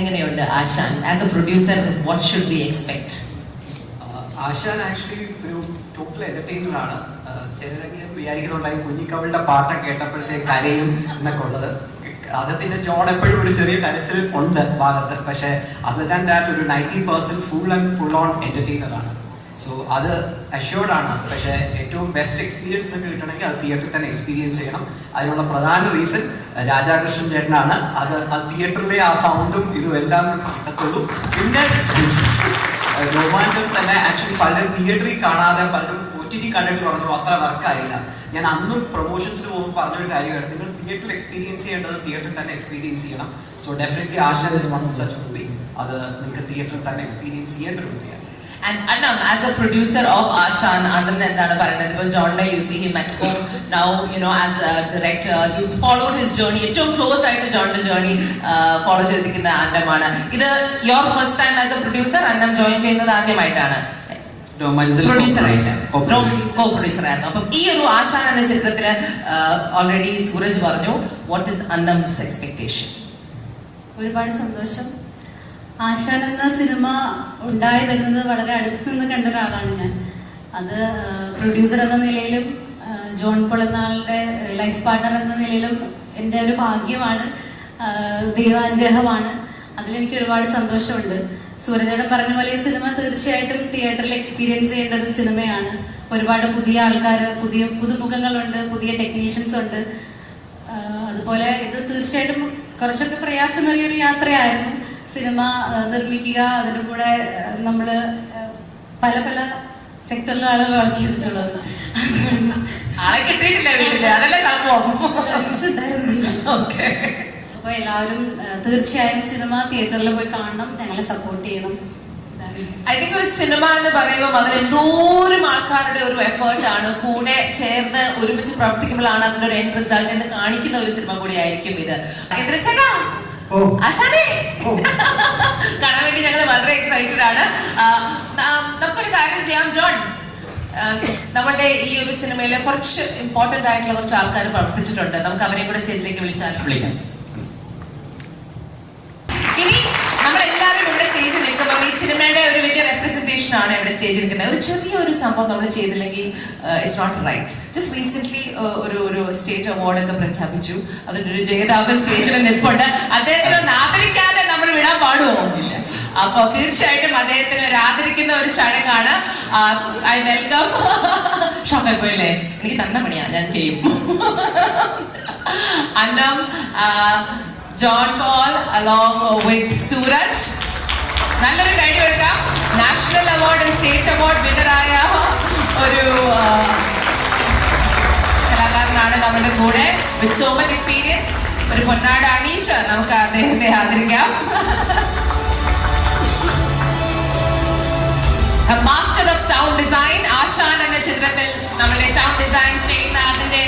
എങ്ങനെയുണ്ട് Ashan as a producer? What should we expect? Ashan actually ഒരു ടോട്ടൽ എന്റർടൈനർ ആണ്. ചിലരൊക്കെ വിചാരിക്കുന്നുണ്ടായി കുഞ്ഞിക്കവളുടെ പാട്ടൊക്കെ കേട്ടപ്പോഴത്തേക്ക് കരയും എന്നൊക്കെ ഉള്ളത്. അത് പിന്നെ ജോൺ എപ്പോഴും ഒരു ചെറിയ കരച്ചിൽ ഉണ്ട് ഭാഗത്ത്. പക്ഷെ അതർ ദാൻ ദാറ്റ് ഒരു 90% ഫുൾ ഓൺ എന്റർടൈനർ ആണ്. സോ അത് അഷ്യൂർഡ് ആണ്. പക്ഷെ ഏറ്റവും ബെസ്റ്റ് എക്സ്പീരിയൻസ് ഒക്കെ കിട്ടണമെങ്കിൽ അത് തിയേറ്ററിൽ തന്നെ എക്സ്പീരിയൻസ് ചെയ്യണം. അതിനുള്ള പ്രധാന റീസൺ രാധാകൃഷ്ണൻ ചേട്ടനാണ്. അത് തിയേറ്ററിലെ ആ സൗണ്ടും ഇതും എല്ലാം കിട്ടത്തുള്ളൂ. പിന്നെ രോമാഞ്ചം തന്നെ ആക്ച്വലി പലരും തിയേറ്ററിൽ കാണാതെ പലരും OTT കണ്ടിട്ട് പറഞ്ഞു അത്ര വർക്കായില്ല. ഞാൻ അന്നും പ്രൊമോഷൻസിന് പോകുമ്പോൾ പറഞ്ഞൊരു കാര്യമാണ്, നിങ്ങൾ തിയേറ്ററിൽ എക്സ്പീരിയൻസ് ചെയ്യേണ്ടത് തിയേറ്ററിൽ തന്നെ എക്സ്പീരിയൻസ് ചെയ്യണം. So definitely Asan is one of such movie. അത് നിങ്ങൾക്ക് തിയേറ്ററിൽ തന്നെ എക്സ്പീരിയൻസ് ചെയ്യേണ്ട ഒരു മൂവിയാണ്. And Annam, as a producer of Ashan, Anand എന്താണ് പറയുന്നത്? John, you see him at home now, you know, as a director, you followed his journey. ഏറ്റവും close ആയിട്ട് ജോണിന്റെ ജേർണി ഫോളോ ചെയ്തിരിക്കുന്ന അന്നമാണ്. ഇത് your first time as a producer, അന്നം join ചെയ്യുന്നത് ആദ്യമായിട്ടാണ്. പ്രൊഡ്യൂസർ ആയിരുന്നു. അപ്പം ഈ ഒരു ആശാൻ എന്ന ചിത്രത്തിന് ഓൾറെഡി സൂരജ് പറഞ്ഞു, വാട്ട് ഇസ് അന്നംസ് എക്സ്പെക്ടേഷൻ? ഒരുപാട് സന്തോഷം. ആശാൻ എന്ന സിനിമ ഉണ്ടായി വരുന്നത് വളരെ അടുത്ത് നിന്ന് കണ്ട ഒരാളാണ് ഞാൻ. അത് പ്രൊഡ്യൂസർ എന്ന നിലയിലും ജോൺ പോൾ എന്ന ആളുടെ ലൈഫ് പാർട്ണർ എന്ന നിലയിലും എൻ്റെ ഒരു ഭാഗ്യമാണ്, ദൈവാനുഗ്രഹമാണ്. അതിലെനിക്ക് ഒരുപാട് സന്തോഷമുണ്ട്. സൂരജേട്ടൻ പറഞ്ഞ പോലെ ഈ സിനിമ തീർച്ചയായിട്ടും തിയേറ്ററിൽ എക്സ്പീരിയൻസ് ചെയ്യേണ്ട ഒരു സിനിമയാണ്. ഒരുപാട് പുതിയ ആൾക്കാർ, പുതുമുഖങ്ങളുണ്ട്, പുതിയ ടെക്നീഷ്യൻസ് ഉണ്ട്. അതുപോലെ ഇത് തീർച്ചയായിട്ടും കുറച്ചൊക്കെ പ്രയാസമേറിയ ഒരു യാത്രയായിരുന്നു. സിനിമ നിർമ്മിക്കുക, അതിൻ്റെ കൂടെ നമ്മൾ പല പല സെക്ടറിലെ ആളുകൾ വർക്ക് ചെയ്തിട്ടുള്ളത്. ആളെ കിട്ടിയിട്ടില്ല വീട്ടില്, അതല്ലേ സംഭവം. ഓക്കെ, അപ്പോൾ എല്ലാവരും തീർച്ചയായും സിനിമ തിയേറ്ററിൽ പോയി കാണണം, ഞങ്ങളെ സപ്പോർട്ട് ചെയ്യണം. ഐ തിങ്ക് ഒരു സിനിമ എന്ന് പറയുമ്പോൾ അതിൽ എന്തോരം ആൾക്കാരുടെ ഒരു എഫേർട്ട് ആണ്, കൂടെ ചേർന്ന് ഒരുമിച്ച് പ്രവർത്തിക്കുമ്പോഴാണ് അതിലൊരു എൻഡ് റിസൾട്ട് എന്ന് കാണിക്കുന്ന ഒരു സിനിമ കൂടി ആയിരിക്കും ഇത്. ചേട്ടാ ആശാനെ കാണാൻ വേണ്ടി ഞങ്ങൾ വളരെ എക്സൈറ്റഡ് ആണ്. നമുക്കൊരു കാര്യം ചെയ്യാം ജോൺ, നമ്മുടെ ഈ ഒരു സിനിമയിൽ കുറച്ച് ഇമ്പോർട്ടന്റ് ആയിട്ടുള്ള കുറച്ച് ആൾക്കാർ പ്രവർത്തിച്ചിട്ടുണ്ട്. നമുക്ക് അവരെ കൂടെ സ്റ്റേജിലേക്ക് വിളിക്കാം. ഇനി നമ്മളെല്ലാവരും ഇവിടെ സ്റ്റേജിൽ നിൽക്കുമ്പോൾ ഈ സിനിമയുടെ ഒരു വലിയ റെപ്രസെന്റേഷൻ ആണ് ഇവിടെ സ്റ്റേജിൽ നിൽക്കുന്നത്. ഒരു ചെറിയൊരു സംഭവം നമ്മൾ ചെയ്തില്ലെങ്കിൽ it's not right. Just recent ഒരു സ്റ്റേറ്റ് അവാർഡ് ഒക്കെ പ്രഖ്യാപിച്ചു. അതിന്റെ ഒരു ജേതാവ് സ്റ്റേജിൽ നിൽപ്പുണ്ട്. അദ്ദേഹത്തിന് ഒന്ന് ആദരിക്കാതെ നമ്മൾ വിടാൻ പാടുമോ? അപ്പൊ തീർച്ചയായിട്ടും അദ്ദേഹത്തിന് ഒരു ആദരിക്കുന്ന ഒരു ചടങ്ങാണ്. I welcome. ഷോക്കായി പോയില്ലേ? എനിക്ക് തന്ന പണിയാ, ഞാൻ ചെയ്യും. അന്നം, John Paul along with Suraj. നല്ലൊരു കൈഡി കൊടുക്കാം. നാഷണൽ അവാർഡ്, സ്റ്റേറ്റ് അവാർഡ് വിന്നറായ ഒരു കലാകാരനാണ് നമ്മുടെ കൂടെ, വിത്ത് സോ മച്ച് എക്സ്പീരിയൻസ്. ഒരു പൊന്നാട് അണിയിച്ച് നമുക്ക് അദ്ദേഹത്തെ ആദരിക്കാം. മാസ്റ്റർ ഓഫ് സൗണ്ട് ഡിസൈൻ, ആശാൻ എന്ന ചിത്രത്തിൽ നമ്മളെ സൗണ്ട് ഡിസൈൻ ചെയ്യുന്ന അതിന്റെ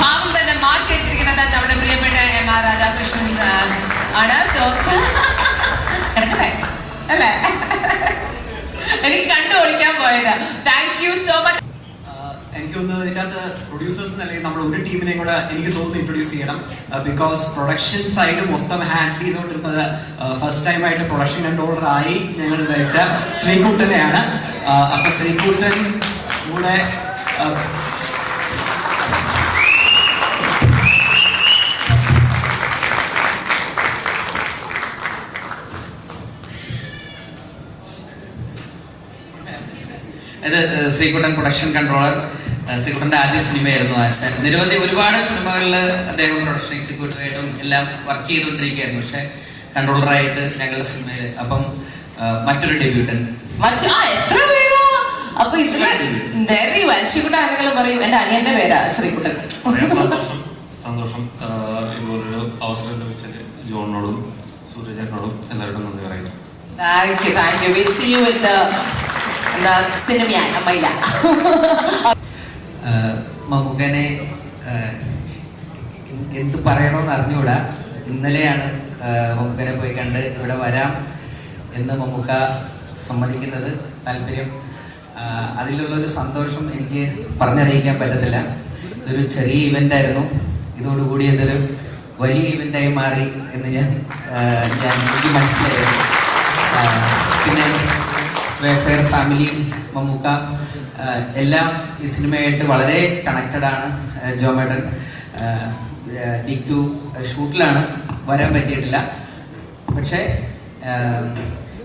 ഭാവം തന്നെ മാറ്റിയെടുത്തിരിക്കുന്നത് നമ്മുടെ പ്രിയപ്പെട്ട M.R. രാധാകൃഷ്ണൻ ആണ്. സോ കിടക്കട്ടെ അല്ലേ, എനിക്ക് കണ്ടു ഓടിക്കാൻ പോയത്. Thank you so much. എനിക്ക് തോന്നുന്നത് ഇതിൻ്റെ അകത്ത് പ്രൊഡ്യൂസേഴ്സ് അല്ലെങ്കിൽ നമ്മൾ ഒരു ടീമിനെയും കൂടെ എനിക്ക് തോന്നുന്നു ഇൻട്രൊഡ്യൂസ് ചെയ്യണം. ബിക്കോസ് പ്രൊഡക്ഷൻ സൈഡ് മൊത്തം ഹാൻഡിൽ ചെയ്തുകൊണ്ടിരുന്നത് ഫസ്റ്റ് ടൈമായിട്ട് പ്രൊഡക്ഷൻ കൺട്രോളർ ആയി ഞങ്ങൾ വെച്ച ശ്രീകുട്ടനെയാണ്. അപ്പൊ ശ്രീകുട്ടൻ കൂടെ ഇത് ശ്രീകുട്ടൻ പ്രൊഡക്ഷൻ കൺട്രോളർ. ശ്രീകുട്ടന്റെ ആദ്യ സിനിമയായിരുന്നു ആശാൻ. നിരവധി ഒരുപാട് സിനിമകളിൽ അദ്ദേഹം പ്രൊഡക്ഷൻ എക്സിക്യൂട്ടീവായിട്ടും എല്ലാം വർക്ക് ചെയ്തുകൊണ്ടിരിക്കുകയായിരുന്നു. പക്ഷെ കൺട്രോളറായിട്ട് ഞങ്ങളുടെ സിനിമയിൽ അപ്പം മറ്റൊരു ഡെബ്യൂട്ടൻ. എത്ര പേരാ? അപ്പൊ ഇതില് ശ്രീകുട്ടൻ ആരെങ്കിലും പറയും എന്റെ അനിയന്റെ പേരാ ശ്രീകുട്ടൻ. സന്തോഷം ഇതുപോലൊരു അവസരം ലഭിച്ചത് ജോണിനോടും സൂര്യചേട്ടനോടും എല്ലാവരോടും നന്ദി പറയുന്നു. Thank you. We'll see you in the cinema. Amayla. മമ്മൂക്കനെ എന്ത് പറയണമെന്ന് അറിഞ്ഞുകൂടാ. ഇന്നലെയാണ് മമ്മൂക്കനെ പോയി കണ്ട് ഇവിടെ വരാം എന്ന് മമ്മൂക്ക സമ്മതിക്കുന്നത്. താല്പര്യം, അതിലുള്ളൊരു സന്തോഷം എനിക്ക് പറഞ്ഞറിയിക്കാൻ പറ്റത്തില്ല. ഇതൊരു ചെറിയ ഇവന്റ് ആയിരുന്നു, ഇതോടുകൂടി ഇതൊരു വലിയ ഇവന്റായി മാറി എന്ന് എനിക്ക് മനസ്സിലായിരുന്നു. പിന്നെ വേഫെയർ ഫാമിലി, മമ്മൂക്ക എല്ലാം ഈ സിനിമയായിട്ട് വളരെ കണക്റ്റഡ് ആണ്. ജോമേട്ടൻ DQ ഷൂട്ടിലാണ്, വരാൻ പറ്റിയിട്ടില്ല. പക്ഷേ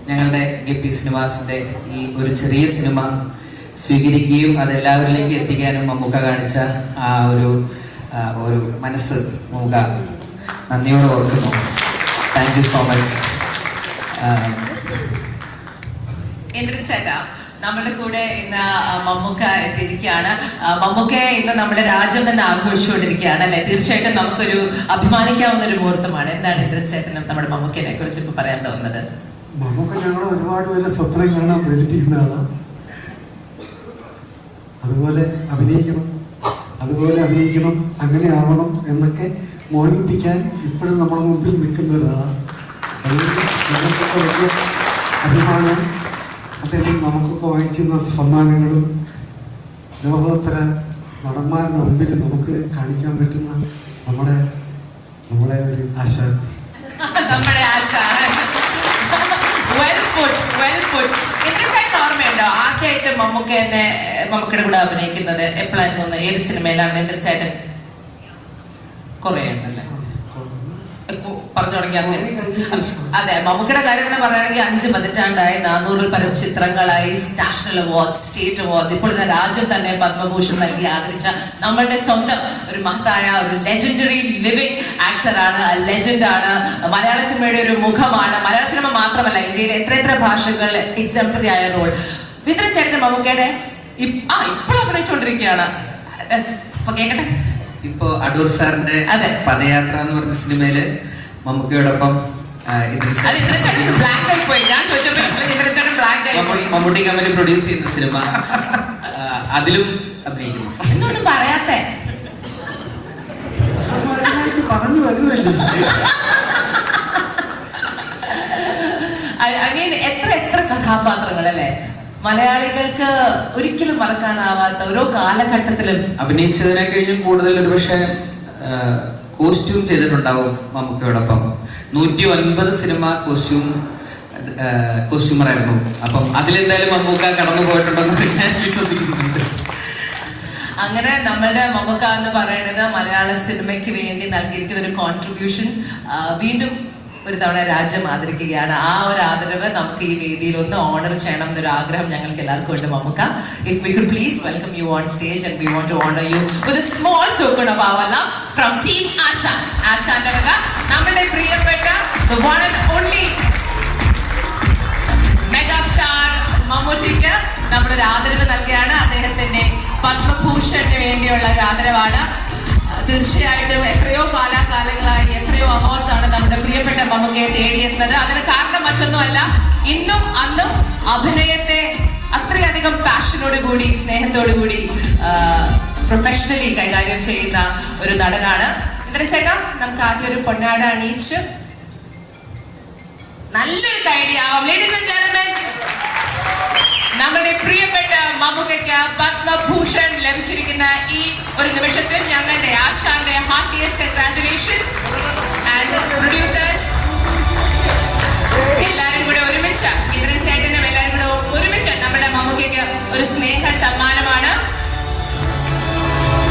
ഞങ്ങളുടെ GP സിനിമാസിൻ്റെ ഈ ഒരു ചെറിയ സിനിമ സ്വീകരിക്കുകയും അത് എല്ലാവരിലേക്ക് എത്തിക്കാനും മമ്മൂക്ക കാണിച്ച ആ ഒരു മനസ്സ് മമ്മൂക്ക നന്ദിയോടെ ഓർക്കുന്നു. Thank you so much. ചേട്ടാ, നമ്മുടെ കൂടെ ഇന്ന് മമ്മൂക്ക എത്തിയിരിക്കുകയാണ്. മമ്മൂക്ക ഇന്ന് നമ്മുടെ രാജ്യം തന്നെ ആഘോഷിച്ചുകൊണ്ടിരിക്കുകയാണ് അല്ലെ? തീർച്ചയായിട്ടും നമുക്കൊരു അഭിമാനിക്കാവുന്ന ഒരു മുഹൂർത്തമാണ്. എന്താണ് ഇന്ദ്രൻ ചേട്ടനും നമ്മുടെ മമ്മൂക്കനെ കുറിച്ച് ഇപ്പൊ പറയാൻ തോന്നുന്നത്? നമുക്ക് ഞങ്ങൾ ഒരുപാട് പേരെ സ്വപ്നം കാണാൻ പ്രേരിപ്പിക്കുന്ന ആളാണ്. അതുപോലെ അഭിനയിക്കണം, അങ്ങനെ ആവണം എന്നൊക്കെ മോഹിപ്പിക്കാൻ ഇപ്പോഴും നമ്മുടെ മുമ്പിൽ നിൽക്കുന്ന ഒരാളാണ്. അതുകൊണ്ട് ഞങ്ങൾക്കൊക്കെ വലിയ അഭിമാനം. അദ്ദേഹം നമുക്കൊക്കെ വാങ്ങിച്ചിരുന്ന സമ്മാനങ്ങളും ലോകോത്തര നടന്മാരുടെ മുമ്പിൽ നമുക്ക് കാണിക്കാൻ പറ്റുന്ന നമ്മുടെ ഒരു ആശ. നമ്മുടെ ആശ. ഓർമ്മയുണ്ടോ ആദ്യമായിട്ട് മമ്മൂക്കയുടെ കൂടെ അഭിനയിക്കുന്നത് എപ്പോഴായിരുന്നു? ഏത് സിനിമയിലാണ് ഇന്ദ്രചേട്ടൻ? കുറേ ഉണ്ടല്ലേ പറഞ്ഞു തുടങ്ങി. അതെ, മമ്മൂക്കയുടെ കാര്യം തന്നെ പറയുകയാണെങ്കിൽ 5 പതിറ്റാണ്ടായി, 400-ൽ പരം ചിത്രങ്ങളായി, നാഷണൽ അവാർഡ്സ്, സ്റ്റേറ്റ് അവാർഡ്സ്, ഇപ്പോൾ രാജ്യം തന്നെ പത്മഭൂഷൺ നൽകി ആദരിച്ച നമ്മളുടെ സ്വന്തം ഒരു മഹത്തായ ഒരു ലെജൻഡറി ലിവിംഗ് ആക്ടറാണ്, ലെജൻഡാണ്. മലയാള സിനിമയുടെ ഒരു മുഖമാണ്. മലയാള സിനിമ മാത്രമല്ല, ഇന്ത്യയിലെ എത്ര ഭാഷകൾ എക്സാംപിളറി ആയ റോൾ. ഇന്ദ്രചേട്ടൻ മമ്മൂക്കയുടെ ഇപ്പോൾ അഭിനയിച്ചുകൊണ്ടിരിക്കുകയാണ്. അപ്പൊ കേക്കട്ടെ. ഇപ്പോ അടൂർ സാറിന്റെ പദയാത്ര എന്ന് പറഞ്ഞ സിനിമയില് മമ്മൂക്കയോടൊപ്പം മമ്മൂട്ടി കമ്പനി പ്രൊഡ്യൂസ് ചെയ്യുന്ന സിനിമ, അതിലും അഭിനയിക്കുന്നു. എന്തൊന്നും പറയാത്തെ? പറഞ്ഞു വരുമല്ലോ. എത്ര കഥാപാത്രങ്ങൾ അല്ലേ മലയാളികൾക്ക് ഒരിക്കലും മറക്കാനാവാത്ത ഓരോ കാലഘട്ടത്തിലും അഭിനയിച്ചതിനെ കഴിഞ്ഞും കൂടുതൽ ഒരുപക്ഷെ കോസ്റ്റ്യൂം ചെയ്തിട്ടുണ്ടാവും മമ്മൂക്കയോടൊപ്പം. 109 സിനിമ കോസ്റ്റ്യൂമറായിരുന്നു. അപ്പം അതിലെന്തായാലും മമ്മൂക്ക കടന്നു പോയിട്ടുണ്ടെന്ന് ഞാൻ വിശ്വസിക്കുന്നുണ്ട്. അങ്ങനെ നമ്മളുടെ മമ്മൂക്ക എന്ന് പറയുന്നത് മലയാള സിനിമയ്ക്ക് വേണ്ടി നൽകിയിരിക്കുന്ന ഒരു കോൺട്രിബ്യൂഷൻസ് വീണ്ടും ഒരു തവണ രാജ്യം ആദരിക്കുകയാണ്. ആ ഒരു ആദരവ് നമുക്ക് ഈ വേദിയിൽ ഒന്ന് ഓണർ ചെയ്യണം എന്നൊരു ആഗ്രഹം ഞങ്ങൾക്ക് എല്ലാവർക്കും ഉണ്ട്. Mammukka, if we could please welcome you on stage and we want to honor you with a small token of our love from Team Ashan. ആശാന്റെ വക നമ്മുടെ പ്രിയപ്പെട്ട the one and only megastar മമ്മൂട്ടിക്ക് നമ്മളൊരു ആദരവ് നൽകുകയാണ്. അദ്ദേഹത്തിന്റെ പത്മഭൂഷണിന് വേണ്ടിയുള്ള ഒരു ആദരവാണ്. തീർച്ചയായിട്ടും എത്രയോ കാലാകാലങ്ങളായി എത്രയോ അവാർഡ്സ് ആണ് നമ്മുടെ പ്രിയപ്പെട്ട മമ്മൂക്കയെ തേടിയെത്തുന്നത്. അതിന് കാരണം മറ്റൊന്നുമല്ല, ഇന്നും അന്നും അഭിനയത്തെ അത്രയധികം പാഷനോട് കൂടി സ്നേഹത്തോടു കൂടി പ്രൊഫഷണലി കൈകാര്യം ചെയ്യുന്ന ഒരു നടനാണ് ഇന്ദ്രചേട്ടാ. നമുക്ക് ആദ്യം ഒരു പൊന്നാട അണിയിച്ച് നല്ലൊരു കൈഡിയാവാം. ലേഡീസ് ആൻഡ് ജെന്റിൽമെൻ, നമ്മുടെ പ്രിയപ്പെട്ട മമ്മൂക്കയ്ക്ക് പത്മഭൂഷൺ ലഭിച്ചിരിക്കുന്ന ഈ ഒരു നിമിഷത്തിൽ ഞങ്ങളുടെ ആശാന്റെ ഹാർട്ടിയസ്റ്റ് കൺഗ്രാറ്റുലേഷൻസ്. ആൻഡ് പ്രൊഡ്യൂസേഴ്സ് എല്ലാവരും കൂടെ ഒരുമിച്ച്, ഇന്ദ്രചേട്ടനും എല്ലാവരും കൂടെ ഒരുമിച്ച് നമ്മുടെ മമ്മൂക്കയ്ക്ക് ഒരു സ്നേഹ സമ്മാനമാണ്.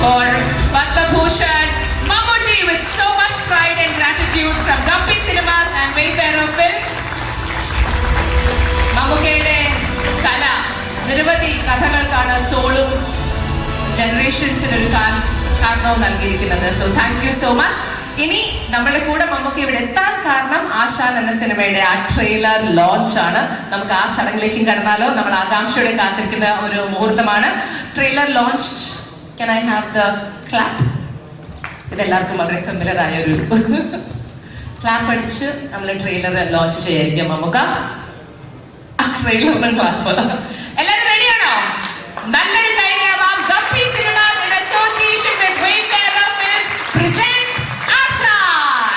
For Padma Mammootty with so much pride and gratitude from Gumpy Cinemas and Wayfarer Films. മമ്മൂക്കയുടെ കല നിരവധി കഥകൾക്കാണ് സോളും ജനറേഷൻസിന് ഒരു കാരണവും നൽകിയിരിക്കുന്നത്. So thank you so much. ഇനി നമ്മുടെ കൂടെ മമ്മൂക്ക ഇവിടെ എത്താൻ കാരണം ആശാൻ എന്ന സിനിമയുടെ ആ ട്രെയിലർ ലോഞ്ച് ആണ്. നമുക്ക് ആ ചടങ്ങിലേക്കും കടന്നാലോ? നമ്മൾ ആകാംക്ഷയോടെ കാത്തിരിക്കുന്ന ഒരു മുഹൂർത്തമാണ് trailer launch. Can I have the clap? ഇതെല്ലാവർക്കും വളരെ ഫെമിലർ ആയ ഒരു ക്ലാപ്പ് അടിച്ച് നമ്മൾ ട്രെയിലർ ലോഞ്ച് ചെയ്യായിരിക്കും മമ്മൂക്ക. ട്രെയിലറിന് ക്ലാപ്പ്. എല്ലാവരും റെഡിയാണോ? നല്ലൊരു കൈഡിയാവാം. Guppy cinemas in association with Wayfarer Films presents Ashan.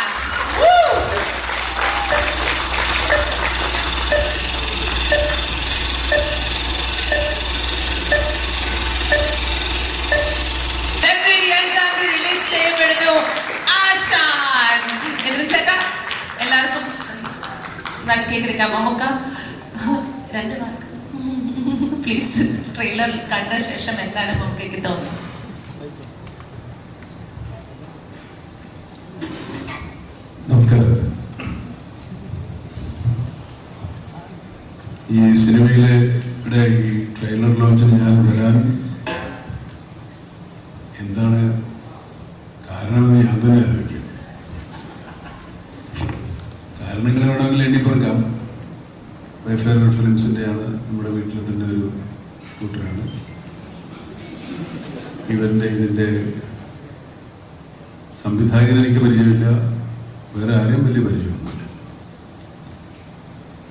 February 5 release ചെയ്യപ്പെടുന്നു ആശാൻ. ചേട്ടാ എല്ലാവർക്കും നടത്തിയേക്കാം. മമ്മൂക്ക 2 വാക്ക് പ്ലീസ്. ട്രെയിലർ കണ്ട ശേഷം എന്താണ് മമ്മൂക്കയ്ക്ക് തോന്നുന്നത്? നമസ്കാരം. ഈ സിനിമയിലെ ഈ ട്രെയിലർ ലോഞ്ചിന് ഞാൻ വരാൻ എന്താണ് കാരണമെന്ന് ഞാൻ തന്നെ ആലോചിക്കും. കാരണങ്ങൾ വേണമെങ്കിൽ എണ്ണിപ്പറക്കാം. വൈഫെയർ ഫിലിംസിൻ്റെയാണ്, നമ്മുടെ വീട്ടിലെ തന്നെ ഒരു കൂട്ടരാണ്. ഇതിൻ്റെ സംവിധായകൻ എനിക്ക് പരിചയമില്ല, വേറെ ആരെയും വലിയ പരിചയമൊന്നുമില്ല.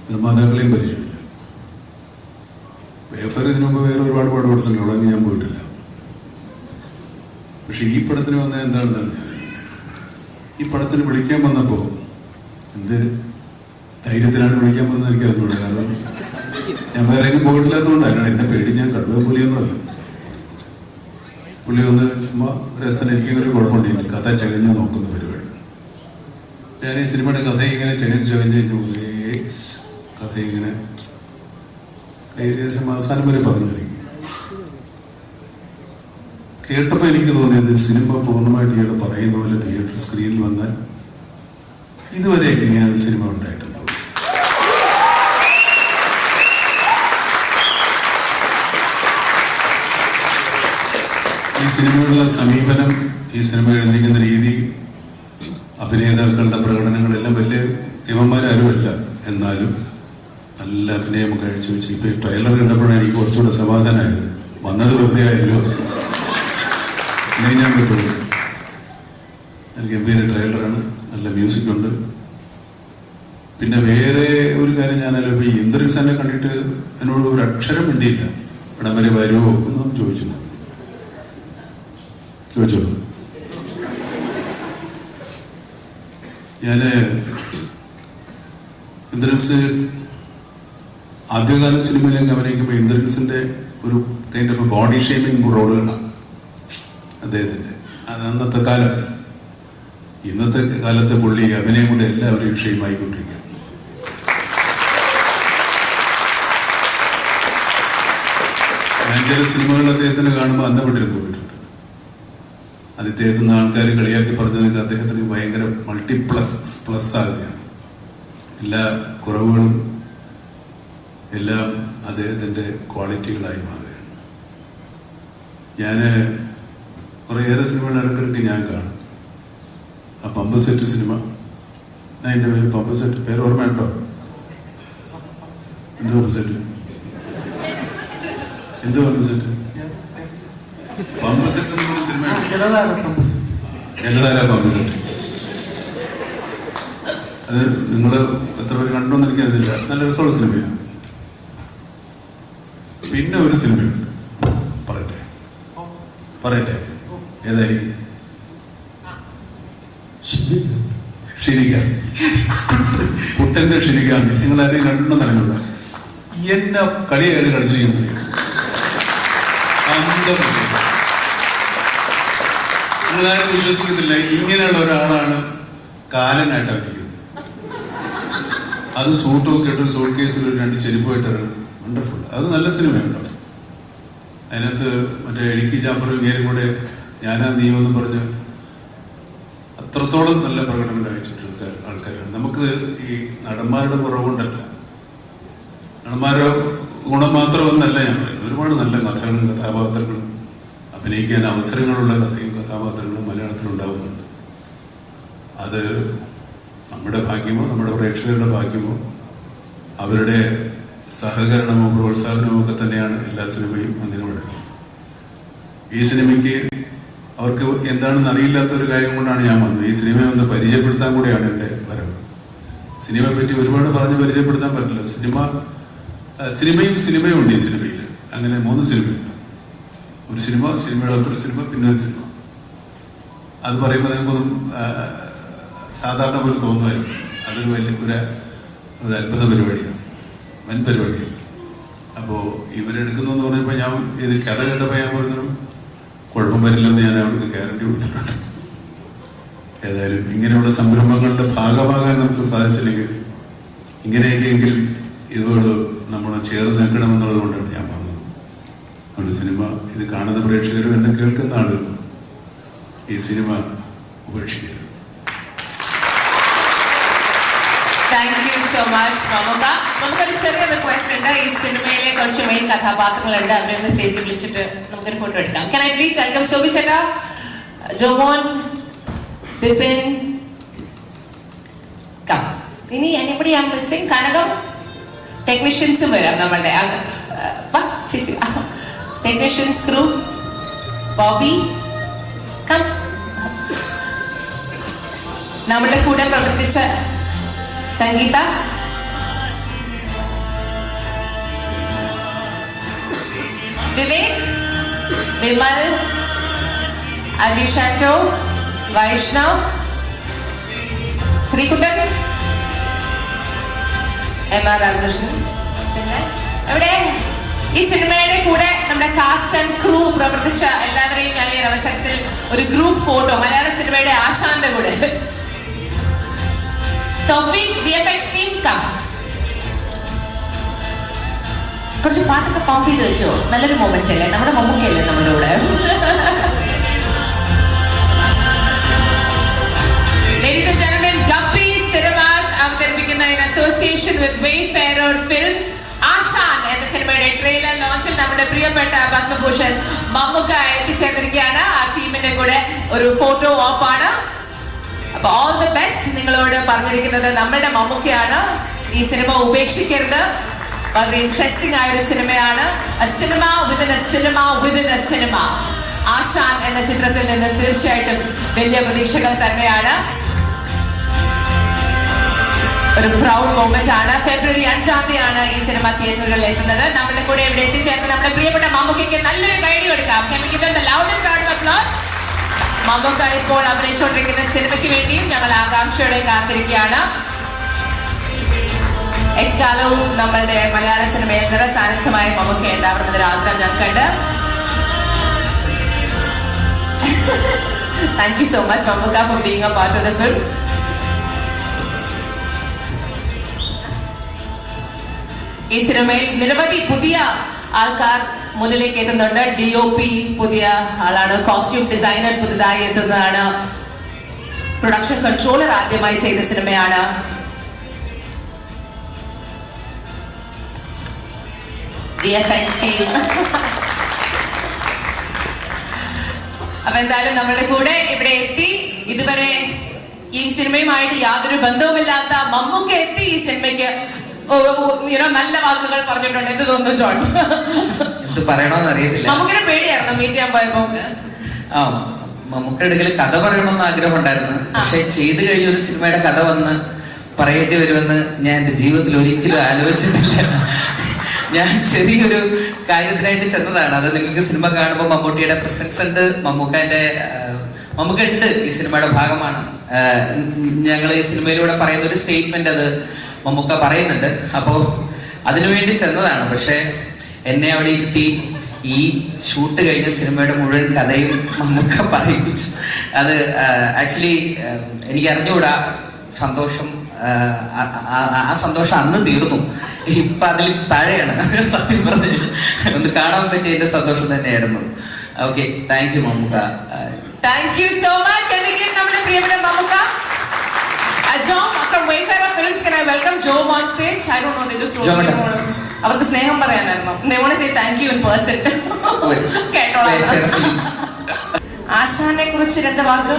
നിർമ്മാതാക്കളെയും പരിചയമില്ല. വേഫർ ഇതിനു മുമ്പ് വേറെ ഒരുപാട് പടം കൊടുത്തിട്ടുണ്ട്, അവിടെ ഞാൻ പോയിട്ടില്ല. പക്ഷെ ഈ പടത്തിന് വന്ന എന്താണെന്ന് അറിഞ്ഞാൽ, ഈ പടത്തിന് വിളിക്കാൻ വന്നപ്പോൾ എന്ത് ധൈര്യത്തിലാണ് വിളിക്കാൻ വന്നത് എനിക്കറിഞ്ഞൂടാ. കാരണം ഞാൻ വേറെ എങ്കിലും പോയിട്ടില്ലാത്തതുകൊണ്ടല്ല, എന്നെ പേടി ഞാൻ കടുവ പുലിയൊന്നുമല്ല. പുള്ളി ഒന്ന് ചുമ്മാ രസം, എനിക്കൊരു കുഴപ്പമുണ്ട്, കഥ ചകഞ്ഞ് നോക്കുന്ന പരിപാടി. ഞാൻ ഈ സിനിമയുടെ കഥ ഇങ്ങനെ ചകഞ്ഞ് കഥ ഇങ്ങനെ ഏകദേശം അവസാനം വരെ പറഞ്ഞു. കേട്ടപ്പോൾ എനിക്ക് തോന്നിയത് സിനിമ പൂർണ്ണമായിട്ട് ഇയാൾ പറയുന്ന പോലെ തിയേറ്റർ സ്ക്രീനിൽ വന്നാൽ ഇതുവരെ ഇങ്ങനെ ഒരു സിനിമ ഉണ്ടായിട്ടുണ്ടാവും. ഈ സിനിമയുള്ള സമീപനം, ഈ സിനിമ എഴുതിയിരിക്കുന്ന രീതി, അഭിനേതാക്കളുടെ പ്രകടനങ്ങളെല്ലാം വലിയ ഇവന്മാരാരുമല്ല, എന്നാലും നല്ല അഭിനയം കാഴ്ചവെച്ച് ഇപ്പൊ ട്രെയിലർ കണ്ടപ്പോഴാണ് എനിക്ക് കുറച്ചുകൂടെ സമാധാനമായത്. വന്നത് വെറുതെ ആയല്ലോ, ഞാൻ കിട്ടും. ഗംഭീര ട്രെയിലറാണ്, നല്ല മ്യൂസിക് ഉണ്ട്. പിന്നെ വേറെ ഒരു കാര്യം, ഞാനല്ലോ ഇപ്പൊ ഈ ഇന്ദ്രൻസിനെ കണ്ടിട്ട് എന്നോട് ഒരു അക്ഷരം വേണ്ടിയില്ല. ഇവിടം വരെ വരുമോ എന്നും ചോദിച്ചോളൂ. ഞാന് ഇന്ദ്രൻസ് ആദ്യകാല സിനിമയിലേക്ക് അഭിനയിക്കുമ്പോൾ ഇന്ദ്രൻസിന്റെ ഒരു കൈൻഡ് ഓഫ് ബോഡി ഷേമിംഗ് റോളുകളാണ് അദ്ദേഹത്തിന്റെ. അത് അന്നത്തെ കാലം. ഇന്നത്തെ കാലത്തെ പുള്ളി അഭിനയം കൊണ്ട് എല്ലാവരും ക്ഷയമായിക്കൊണ്ടിരിക്കുകയാണ്. ഞാൻ ചില സിനിമകൾ അദ്ദേഹത്തിന് കാണുമ്പോൾ അന്തപ്പെട്ടിരുന്ന് പോയിട്ടുണ്ട്. അദ്ദേഹത്തിന് ആൾക്കാർ കളിയാക്കി പറഞ്ഞതൊക്കെ അദ്ദേഹത്തിന് ഭയങ്കര പ്ലസ് ആകുകയാണ്. എല്ലാ കുറവുകളും എല്ലാം അദ്ദേഹത്തിൻ്റെ ക്വാളിറ്റികളായി മാറുകയാണ്. ഞാൻ കുറേയേറെ സിനിമകൾ ഇടയ്ക്കിടയ്ക്ക് ഞാൻ കാണും. ആ പമ്പ് സെറ്റ് സിനിമ, ഞാൻ എൻ്റെ പേര് പമ്പ് സെറ്റ്, പേര് ഓർമ്മയുണ്ടോ? എന്ത് പമ്പ് സെറ്റ്? എന്ത് പമ്പ് സെറ്റ്? പമ്പ് സെറ്റ് എന്ന് പറഞ്ഞ സിനിമ, ജലധാര പമ്പ് സെറ്റ്. അത് നിങ്ങൾ എത്ര പേര് കണ്ടോന്ന് എനിക്കറിയില്ല. നല്ല രസമുള്ള സിനിമയാണ്. പിന്നെ ഒരു സിനിമയുണ്ട്, പറയട്ടെ ഏതായിരിക്കും? ഷിനിഗാമി, കുട്ടന്റെ ഷിനിഗാമി. നിങ്ങൾ ആരെയും കണ്ടിട്ടുണ്ടെന്ന് അറിഞ്ഞൂടാ. എന്നെ കളിച്ചിരിക്കുന്നത് നിങ്ങളാരും വിശ്വസിക്കുന്നില്ല, ഇങ്ങനെയുള്ള ഒരാളാണ് കാലനായിട്ട് അഭിനയിക്കുന്നത്. അത് സൂട്ടൊക്കെ ഇട്ട് സൂട്ട് കേസിൽ ഒരു 2 ചെരുപ്പായിട്ട് വണ്ടർഫുൾ. അത് നല്ല സിനിമയുണ്ടോ. അതിനകത്ത് മറ്റേ ഇടുക്കി ജാഫറും ഇങ്ങേരും കൂടെ ഞാനാ നീവെന്ന് പറഞ്ഞ് അത്രത്തോളം നല്ല പ്രകടനം കാഴ്ചിട്ടുള്ള ആൾക്കാരാണ്. നമുക്ക് ഈ നടന്മാരുടെ കുറവുകൊണ്ടല്ല, നടന്മാരുടെ ഗുണം മാത്രമെന്നല്ല ഞാൻ പറയുന്നത്. ഒരുപാട് നല്ല കഥകളും കഥാപാത്രങ്ങളും അഭിനയിക്കാൻ അവസരങ്ങളുള്ള കഥയും കഥാപാത്രങ്ങളും മലയാളത്തിലുണ്ടാകുന്നുണ്ട്. അത് നമ്മുടെ ഭാഗ്യമോ നമ്മുടെ പ്രേക്ഷകരുടെ ഭാഗ്യമോ അവരുടെ സഹകരണമോ പ്രോത്സാഹനമോ ഒക്കെ തന്നെയാണ് എല്ലാ സിനിമയും അങ്ങനെ വളരുന്നത്. ഈ സിനിമയ്ക്ക് അവർക്ക് എന്താണെന്ന് അറിയില്ലാത്തൊരു കാര്യം കൊണ്ടാണ് ഞാൻ വന്നത്. ഈ സിനിമയെ ഒന്ന് പരിചയപ്പെടുത്താൻ കൂടെയാണ് എൻ്റെ വരവ്. സിനിമയെ പറ്റി ഒരുപാട് പറഞ്ഞ് പരിചയപ്പെടുത്താൻ പറ്റില്ല. സിനിമയും ഉണ്ട് ഈ സിനിമയിൽ. അങ്ങനെ 3 സിനിമയുണ്ട്. ഒരു സിനിമ, സിനിമയുടെ അകത്തൊരു സിനിമ, പിന്നെ ഒരു സിനിമ. അത് പറയുമ്പോൾ നിങ്ങൾക്കൊന്നും സാധാരണ പോലെ തോന്നുമായിരുന്നു. അതൊരു വലിയ ഒരു അത്ഭുത പരിപാടിയാണ്, വൻ പരിപാടിയാണ്. അപ്പോൾ ഇവരെടുക്കുന്നു എന്ന് പറഞ്ഞപ്പോൾ ഞാൻ ഇത് കഥ കേട്ടപ്പോൾ ഞാൻ പറഞ്ഞു കുഴപ്പം വരില്ലെന്ന് ഞാൻ അവർക്ക് ഗ്യാരണ്ടി കൊടുത്തിട്ടുണ്ട്. ഏതായാലും ഇങ്ങനെയുള്ള സംരംഭങ്ങളുടെ ഭാഗമാകാൻ നമുക്ക് സാധിച്ചില്ലെങ്കിൽ ഇങ്ങനെയൊക്കെയെങ്കിൽ ഇതോട് നമ്മൾ ചേർന്ന് നിൽക്കണമെന്നുള്ളത് കൊണ്ടാണ് ഞാൻ വന്നത്. അതുകൊണ്ട് സിനിമ ഇത് കാണുന്ന പ്രേക്ഷകരും എന്നെ കേൾക്കുന്ന ആളുകളും ഈ സിനിമ ഉപേക്ഷിക്കരുത്. Thank you so much Mamata. നമുക്കൊരു ചെറിയ റിക്വസ്റ്റ് ഉണ്ട്. ഈ സിനിമയിലെ കുറച്ച് മെയിൻ കഥാപാത്രങ്ങളുണ്ട്, അവരെ ഒന്ന് സ്റ്റേജിൽ വിളിച്ചിട്ട് നമുക്കൊരു ഫോട്ടോ എടുക്കാം. Can I please welcome Shobhi ചേട്ടാ, ജോമോൻ, ബിപിൻ, കം. ഇനി anybody I'm missing? കനകം, ടെക്നീഷ്യൻസും വരാം നമ്മളുടെ ടെക്നീഷ്യൻസ് ക്രൂ. ബോബി, കം. നമ്മളുടെ കൂടെ പ്രവർത്തിച്ച സംഗീത, വിവേക്, വിമൽ, അജിഷാറ്റോ, വൈഷ്ണവ്, ശ്രീകുട്ടൻ, എം.ആർ. രാധാകൃഷ്ണൻ. പിന്നെ എവിടെ ഈ സിനിമയുടെ കൂടെ നമ്മുടെ കാസ്റ്റ് ആൻഡ് ക്രൂ പ്രവർത്തിച്ച എല്ലാവരെയും ഞാൻ ഈ അവസരത്തിൽ ഒരു ഗ്രൂപ്പ് ഫോട്ടോ മലയാള സിനിമയുടെ ആശാന്റെ കൂടെ. തൗഫീഖ്, VFX ടീം കം. കുറച്ച് പാട്ടൊക്കെ പമ്പ് ചെയ്ത് വെച്ചോ. നല്ലൊരു മൊമെന്റ് അല്ലേ, നമ്മുടെ മമ്മൂക്കയല്ലേ നമ്മുടെ കൂടെ. Ladies and gentlemen, Guppy Cinemas അവതരിപ്പിക്കുന്ന in association with Wayfarer Films ആശാൻ എന്ന സിനിമയുടെ ട്രെയിലർ ലോഞ്ചിൽ നമ്മുടെ പ്രിയപ്പെട്ട പത്മഭൂഷൺ മമ്മൂക്ക എത്തിച്ചേർന്നിരിക്കുകയാണ്. ആ ടീമിന്റെ കൂടെ ഒരു ഫോട്ടോ ഓപ്പ് ആണ്. അപ്പൊ ഓൾ ദി ബെസ്റ്റ്. നിങ്ങളോട് പറഞ്ഞിരിക്കുന്നത് നമ്മളുടെ മമ്മൂക്കയാണ്. ഈ സിനിമ ഉപേക്ഷിക്കരുത്. വളരെ ഇൻട്രസ്റ്റിംഗ് ആയ ഒരു സിനിമയാണ്. Cinema within a cinema within a cinema. Ashan എന്ന ചിത്രത്തിൽ നിന്ന് തീർച്ചയായിട്ടും വലിയ പ്രതീക്ഷകൾ തന്നെയാണ്. ഒരു പ്രൗഡ് മൊമെന്റ് ആണ്. ഫെബ്രുവരി 5-ാം തീയതിയാണ് ഈ സിനിമ തിയേറ്ററുകളിൽ എത്തുന്നത്. നമ്മുടെ കൂടെ ഇവിടെ എത്തിച്ചേർന്ന് നമ്മുടെ പ്രിയപ്പെട്ട മമ്മൂക്കയ്ക്ക് നല്ലൊരു കൈഡി കൊടുക്കാം. മമ്മൂക്ക ഇപ്പോൾ അഭിനയിച്ചുകൊണ്ടിരിക്കുന്ന സിനിമയ്ക്ക് വേണ്ടിയും ഞങ്ങൾ ആകാംക്ഷയോടെ കാത്തിരിക്കുകയാണ്. എക്കാലവും നമ്മളുടെ മലയാള സിനിമയിൽ നിറസാന്നിധ്യമായ മമ്മൂക്ക ഉണ്ടാവണമെന്നൊരു ആഗ്രഹം ഞങ്ങൾക്കുണ്ട്. Thank you so much, Mammuka, for being a part of the film. ഈ സിനിമയിൽ നിരവധി പുതിയ ആൾക്കാർ മുന്നിലേക്ക് എത്തുന്നുണ്ട്. DOP പുതിയ ആളാണ്, കോസ്റ്റ്യൂം ഡിസൈനർ പുതുതായി എത്തുന്നതാണ്, പ്രൊഡക്ഷൻ കൺട്രോളർ ആദ്യമായി ചെയ്ത സിനിമയാണ്. VFX team. അപ്പൊ എന്തായാലും നമ്മുടെ കൂടെ ഇവിടെ എത്തി. ഇതുവരെ ഈ സിനിമയുമായിട്ട് യാതൊരു ബന്ധവുമില്ലാത്ത മമ്മൂക്ക എത്തി ഈ സിനിമയ്ക്ക് നല്ല വാക്കുകൾ പറഞ്ഞിട്ടുണ്ട്. എന്ത് തോന്നുന്നു ജോൺ? എന്ത് പറയണമെന്ന് അറിയത്തില്ല. മമ്മൂക്കിനെ പേടിയായിരുന്നു മീറ്റ് ചെയ്യാൻ പോയപ്പോ? മമ്മൂക്കയുടെ അടുക്കൽ കഥ പറയണമെന്ന് ആഗ്രഹം ഉണ്ടായിരുന്നു. പക്ഷെ ചെയ്തു കഴിഞ്ഞ ഒരു സിനിമയുടെ കഥ വന്ന് പറയേണ്ടി വരുമെന്ന് ഞാൻ എന്റെ ജീവിതത്തിൽ ഒരിക്കലും ആലോചിച്ചിട്ടില്ല. ഞാൻ ചെറിയൊരു കാര്യത്തിനായിട്ട് ചെന്നതാണ്. അത് നിങ്ങൾക്ക് സിനിമ കാണുമ്പോൾ മമ്മൂട്ടിയുടെ പ്രസൻസ് ഉണ്ട്, മമ്മൂക്ക ഉണ്ട്, ഈ സിനിമയുടെ ഭാഗമാണ്. ഞങ്ങൾ ഈ സിനിമയിലൂടെ പറയുന്ന ഒരു സ്റ്റേറ്റ്മെന്റ് അത് മമ്മൂക്ക പറയുന്നുണ്ട്. അപ്പോൾ അതിനുവേണ്ടി ചെന്നതാണ്. പക്ഷെ എന്നെ അവിടെ ഇരുത്തി ഈ ഷൂട്ട് കഴിഞ്ഞ സിനിമയുടെ മുഴുവൻ കഥയും മമ്മൂക്ക പറയിപ്പിച്ചു. അത് ആക്ച്വലി എനിക്ക് അറിഞ്ഞുകൂടാ. സന്തോഷം, ആ സന്തോഷം അന്ന് തീർന്നു. ഇപ്പൊ അതിൽ താഴെയാണ് സത്യം പറഞ്ഞു. ഒന്ന് കാണാൻ പറ്റിയ എന്റെ സന്തോഷം തന്നെയായിരുന്നു. Okay, thank you Mammukka. Thank you so much. നമ്മുടെ പ്രിയപ്പെട്ട Mammukka. John from Wayfarer Films, can I welcome Joe on stage? I don't know, they just told me. അവർക്ക് സ്നേഹം പറയാനായിരുന്നു. They want to say thank you in person. ആശാനെ കുറിച്ച് 2 വാക്ക്.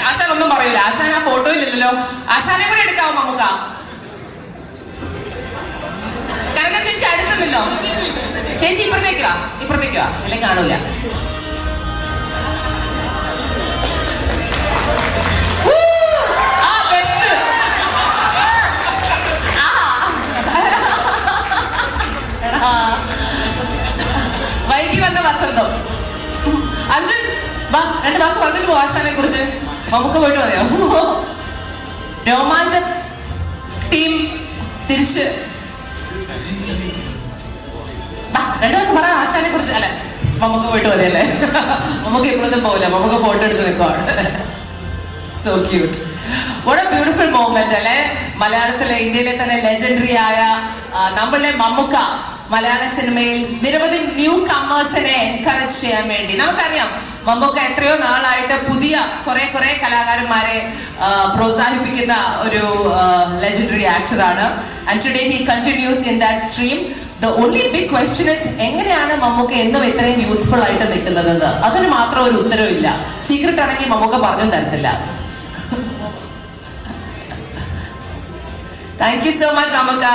ആശാൻ ഒന്നും പറയൂല. ആശാൻ ആ ഫോട്ടോയില്ലല്ലോ. ആശാനെ കൂടെ എടുക്കാവോ മമ്മൂക്ക? കനക ചേച്ചി അടുത്തുന്നില്ലോ. ചേച്ചി ഇപ്പുറത്തേക്ക് വാ, അല്ലെങ്കിൽ കാണൂല. വൈകി വന്ന വസന്തം. അർജുൻ വാ, 2 വാക്ക് പറഞ്ഞിട്ട് പോ ആശാനെ കുറിച്ച്. നമുക്ക് പോയിട്ട് പറയാം. രോമാഞ്ചം ടീം തിരിച്ച് 2 വാക്ക് പറ ആശാനെ കുറിച്ച്. അല്ല, നമുക്ക് പോയിട്ട് മതിയല്ലേ? നമുക്ക് ഇപ്പോഴൊന്നും പോവില്ല. നമുക്ക് ഫോട്ടോ എടുത്ത് നിൽക്കുവാണ്. So cute. What A beautiful moment അല്ലെ? മലയാളത്തിലെ, ഇന്ത്യയിലെ തന്നെ ലെജൻഡറി ആയ നമ്മളുടെ മമ്മൂക്ക മലയാള സിനിമയിൽ നിരവധി ന്യൂ കമ്മേഴ്സിനെ എൻകറേജ് ചെയ്യാൻ വേണ്ടി. നമുക്കറിയാം മമ്മൂക്ക എത്രയോ നാളായിട്ട് പുതിയ കുറെ കലാകാരന്മാരെ പ്രോത്സാഹിപ്പിക്കുന്ന ഒരു ലെജൻഡറി ആക്ടറാണ്. And today he continues in that stream. The only big question is എങ്ങനെയാണ് മമ്മൂക്ക എന്നും ഇത്രയും യൂത്ത്ഫുൾ ആയിട്ട് നിൽക്കുന്നത്? അതിന് മാത്രം ഒരു ഉത്തരവില്ല. സീക്രട്ട് ആണെങ്കിൽ മമ്മൂക്ക പറഞ്ഞു തരത്തില്ല. Thank you so much Mammukka.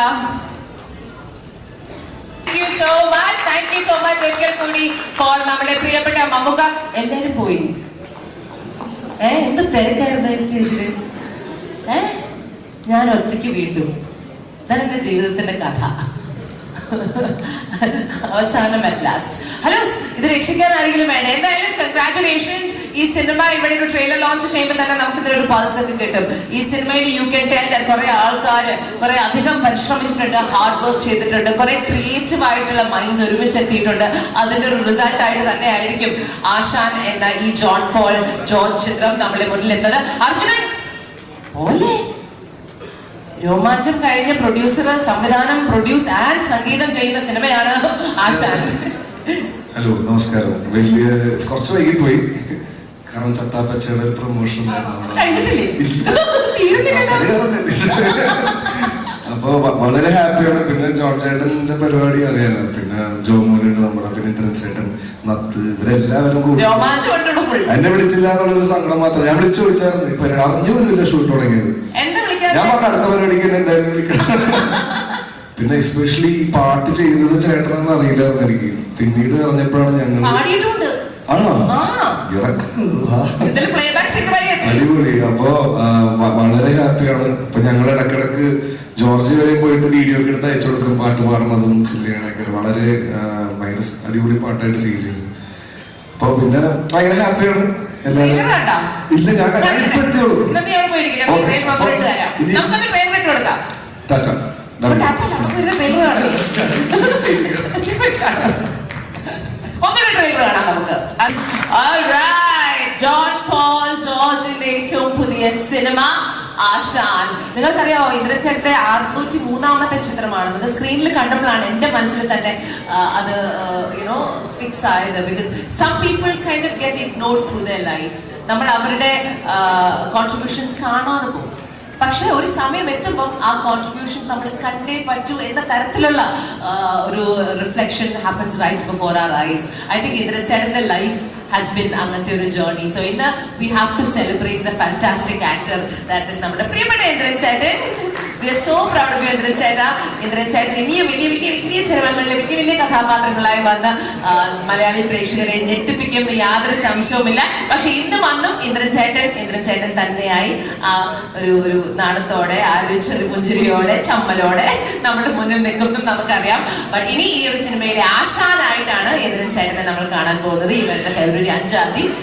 Thank you so much ഒരിക്കൽ കൂടി ഫോർ നമ്മുടെ പ്രിയപ്പെട്ട മമ്മൂക്ക. എല്ലാരും പോയി. എന്ത് തിരക്കായിരുന്നു സ്റ്റേജില്. ഞാൻ ഒറ്റയ്ക്ക് വീണ്ടും ഇതാണ് എന്റെ ജീവിതത്തിന്റെ കഥ. അവസാനം അറ്റ് ലാസ്റ്റ്. ഹലോ, ഇത് രക്ഷിക്കാൻ ആരെങ്കിലും വേണ്ട. എന്തായാലും കൺഗ്രാറ്റുലേഷൻസ്. ഈ സിനിമ ഇവിടെ ഒരു ട്രെയിലർ ലോഞ്ച് ചെയ്യുമ്പോൾ തന്നെ നമുക്ക് ഇതിലൊരു പൾസ് ഒക്കെ കിട്ടും. ഈ സിനിമയിൽ യു കെൻ ടെൽ കുറെ ആൾക്കാർ കുറെ അധികം പരിശ്രമിച്ചിട്ടുണ്ട്, ഹാർഡ് വർക്ക് ചെയ്തിട്ടുണ്ട്, കുറെ ക്രിയേറ്റീവ് ആയിട്ടുള്ള മൈൻഡ്സ് ഒരുമിച്ച് എത്തിയിട്ടുണ്ട്. അതിന്റെ ഒരു റിസൾട്ട് ആയിട്ട് തന്നെ ആയിരിക്കും ആശാൻ എന്ന ഈ ജോൺ പോൾ ജോർജ് ചിത്രം നമ്മുടെ മുന്നിൽ എത്തുന്നത്. അർജുനൻ പോലെ രോമാഞ്ചം കഴിഞ്ഞ പ്രൊഡ്യൂസർ, സംവിധാനം, പ്രൊഡ്യൂസ് ആൻഡ് സംഗീതം ചെയ്യുന്ന സിനിമയാണ് ആശാൻ. ഹലോ, നമസ്കാരം. വലിയ കുറച്ച് വൈകിപ്പോയി, കാരണം ചത്താപ്പച്ചയുടെ ഒരു പ്രൊമോഷൻ അപ്പൊ വളരെ ഹാപ്പിയാണ്. പിന്നെ ജോൺ ചേട്ടന്റെ പരിപാടി അറിയാലോ, പിന്നെ ജോമോനുണ്ട് നമ്മുടെ, പിന്നെ ഇന്ദ്രൻ ചേട്ടൻ, നത്ത്, ഇവരെല്ലാവരും കൂടി എന്നെ വിളിച്ചില്ല എന്നുള്ളൊരു സങ്കടം മാത്രം. ഞാൻ വിളിച്ചു ചോദിച്ചായിരുന്നു, ഇപ്പൊ അറിഞ്ഞു പോലുമില്ല ഷൂട്ട് തുടങ്ങിയത്. ഞാൻ പറഞ്ഞ അടുത്ത പരിപാടിക്ക് എന്നെ എന്തായാലും വിളിക്കണം. പിന്നെ എസ്പെഷ്യലി ഈ പാട്ട് ചെയ്തത് ചേട്ടനെന്ന് അറിയില്ലായിരുന്നു എനിക്ക്. പിന്നീട് അറിഞ്ഞപ്പോഴാണ് ഞങ്ങൾ ആണോ അടിപൊളി. അപ്പൊ വളരെ ഹാപ്പിയാണ്. അപ്പൊ ഞങ്ങൾ ഇടക്കിടക്ക് ജോർജ് വരെ പോയിട്ട് വീഡിയോ ഒക്കെ എടുത്ത് അയച്ചു കൊടുക്കും, പാട്ട് പാടുന്നതും ചില്ലയാണൊക്കെ. വളരെ ഭയങ്കര അടിപൊളി പാട്ടായിട്ട് ഫീൽ ചെയ്തു. അപ്പൊ പിന്നെ ഭയങ്കര ഹാപ്പിയാണ് എല്ലാവരും. ഇല്ല, ഞാൻ ഇപ്പൊ എത്തിയുള്ളൂ. ടാറ്റ. ജോൺ പോൾ ജോർജിന്റെ ഏറ്റവും പുതിയ സിനിമ ആശാൻ. നിങ്ങൾക്കറിയാമോ, ഇന്ദ്രചേട്ടന്റെ 603ാമത്തെ ചിത്രമാണ്. അത് സ്ക്രീനിൽ കണ്ടപ്പോഴാണ് എന്റെ മനസ്സിൽ തന്നെ അത് ഫിക്സ് ആയത്. Because some people kind of get ignored through their lifes. നമ്മൾ അവരുടെ കോൺട്രിബ്യൂഷൻസ് കാണാതെ പോകും. പക്ഷെ ഒരു സമയം എത്തുമ്പോൾ ആ കോൺട്രിബ്യൂഷൻസ് നമ്മൾ കണ്ടേ പറ്റൂ എന്ന തരത്തിലുള്ള ഒരു reflection happens right before our eyes. I think ഇന്ദ്രചേട്ടന്റെ ലൈഫ് has been അങ്ങനത്തെ ഒരു ജേർണി. സോ ഇന്ന് we have to celebrate the fantastic actor that is നമ്മുടെ പ്രിയപ്പെട്ട ഇന്ദ്രൻ ചേട്ടൻ. We are so proud of you, Indran ചേട്ടാ. ഇന്ദ്രൻ ചേട്ടൻ ഇനിയും വലിയ വലിയ വലിയ സിനിമകളിലെ വലിയ വലിയ കഥാപാത്രങ്ങളായി വന്ന് മലയാളി പ്രേക്ഷകരെ ഞെട്ടിപ്പിക്കുമെന്ന് യാതൊരു സംശയവുമില്ല. പക്ഷെ ഇന്നും അന്നും ഇന്ദ്രൻ ചേട്ടൻ തന്നെയായി ആ ഒരു നാണത്തോടെ, ആ ഒരു ചെറുപുഞ്ചിരിയോടെ, ചമ്മലോടെ നമ്മുടെ മുന്നിൽ നിൽക്കുമെന്നും നമുക്കറിയാം. ബട്ട് ഇനി ഈ ഒരു സിനിമയിലെ ആശാനായിട്ടാണ് ഇന്ദ്രൻ ചേട്ടനെ നമ്മൾ കാണാൻ പോകുന്നത്. ഈ വരുന്ന ഫെബ്രുവരി 5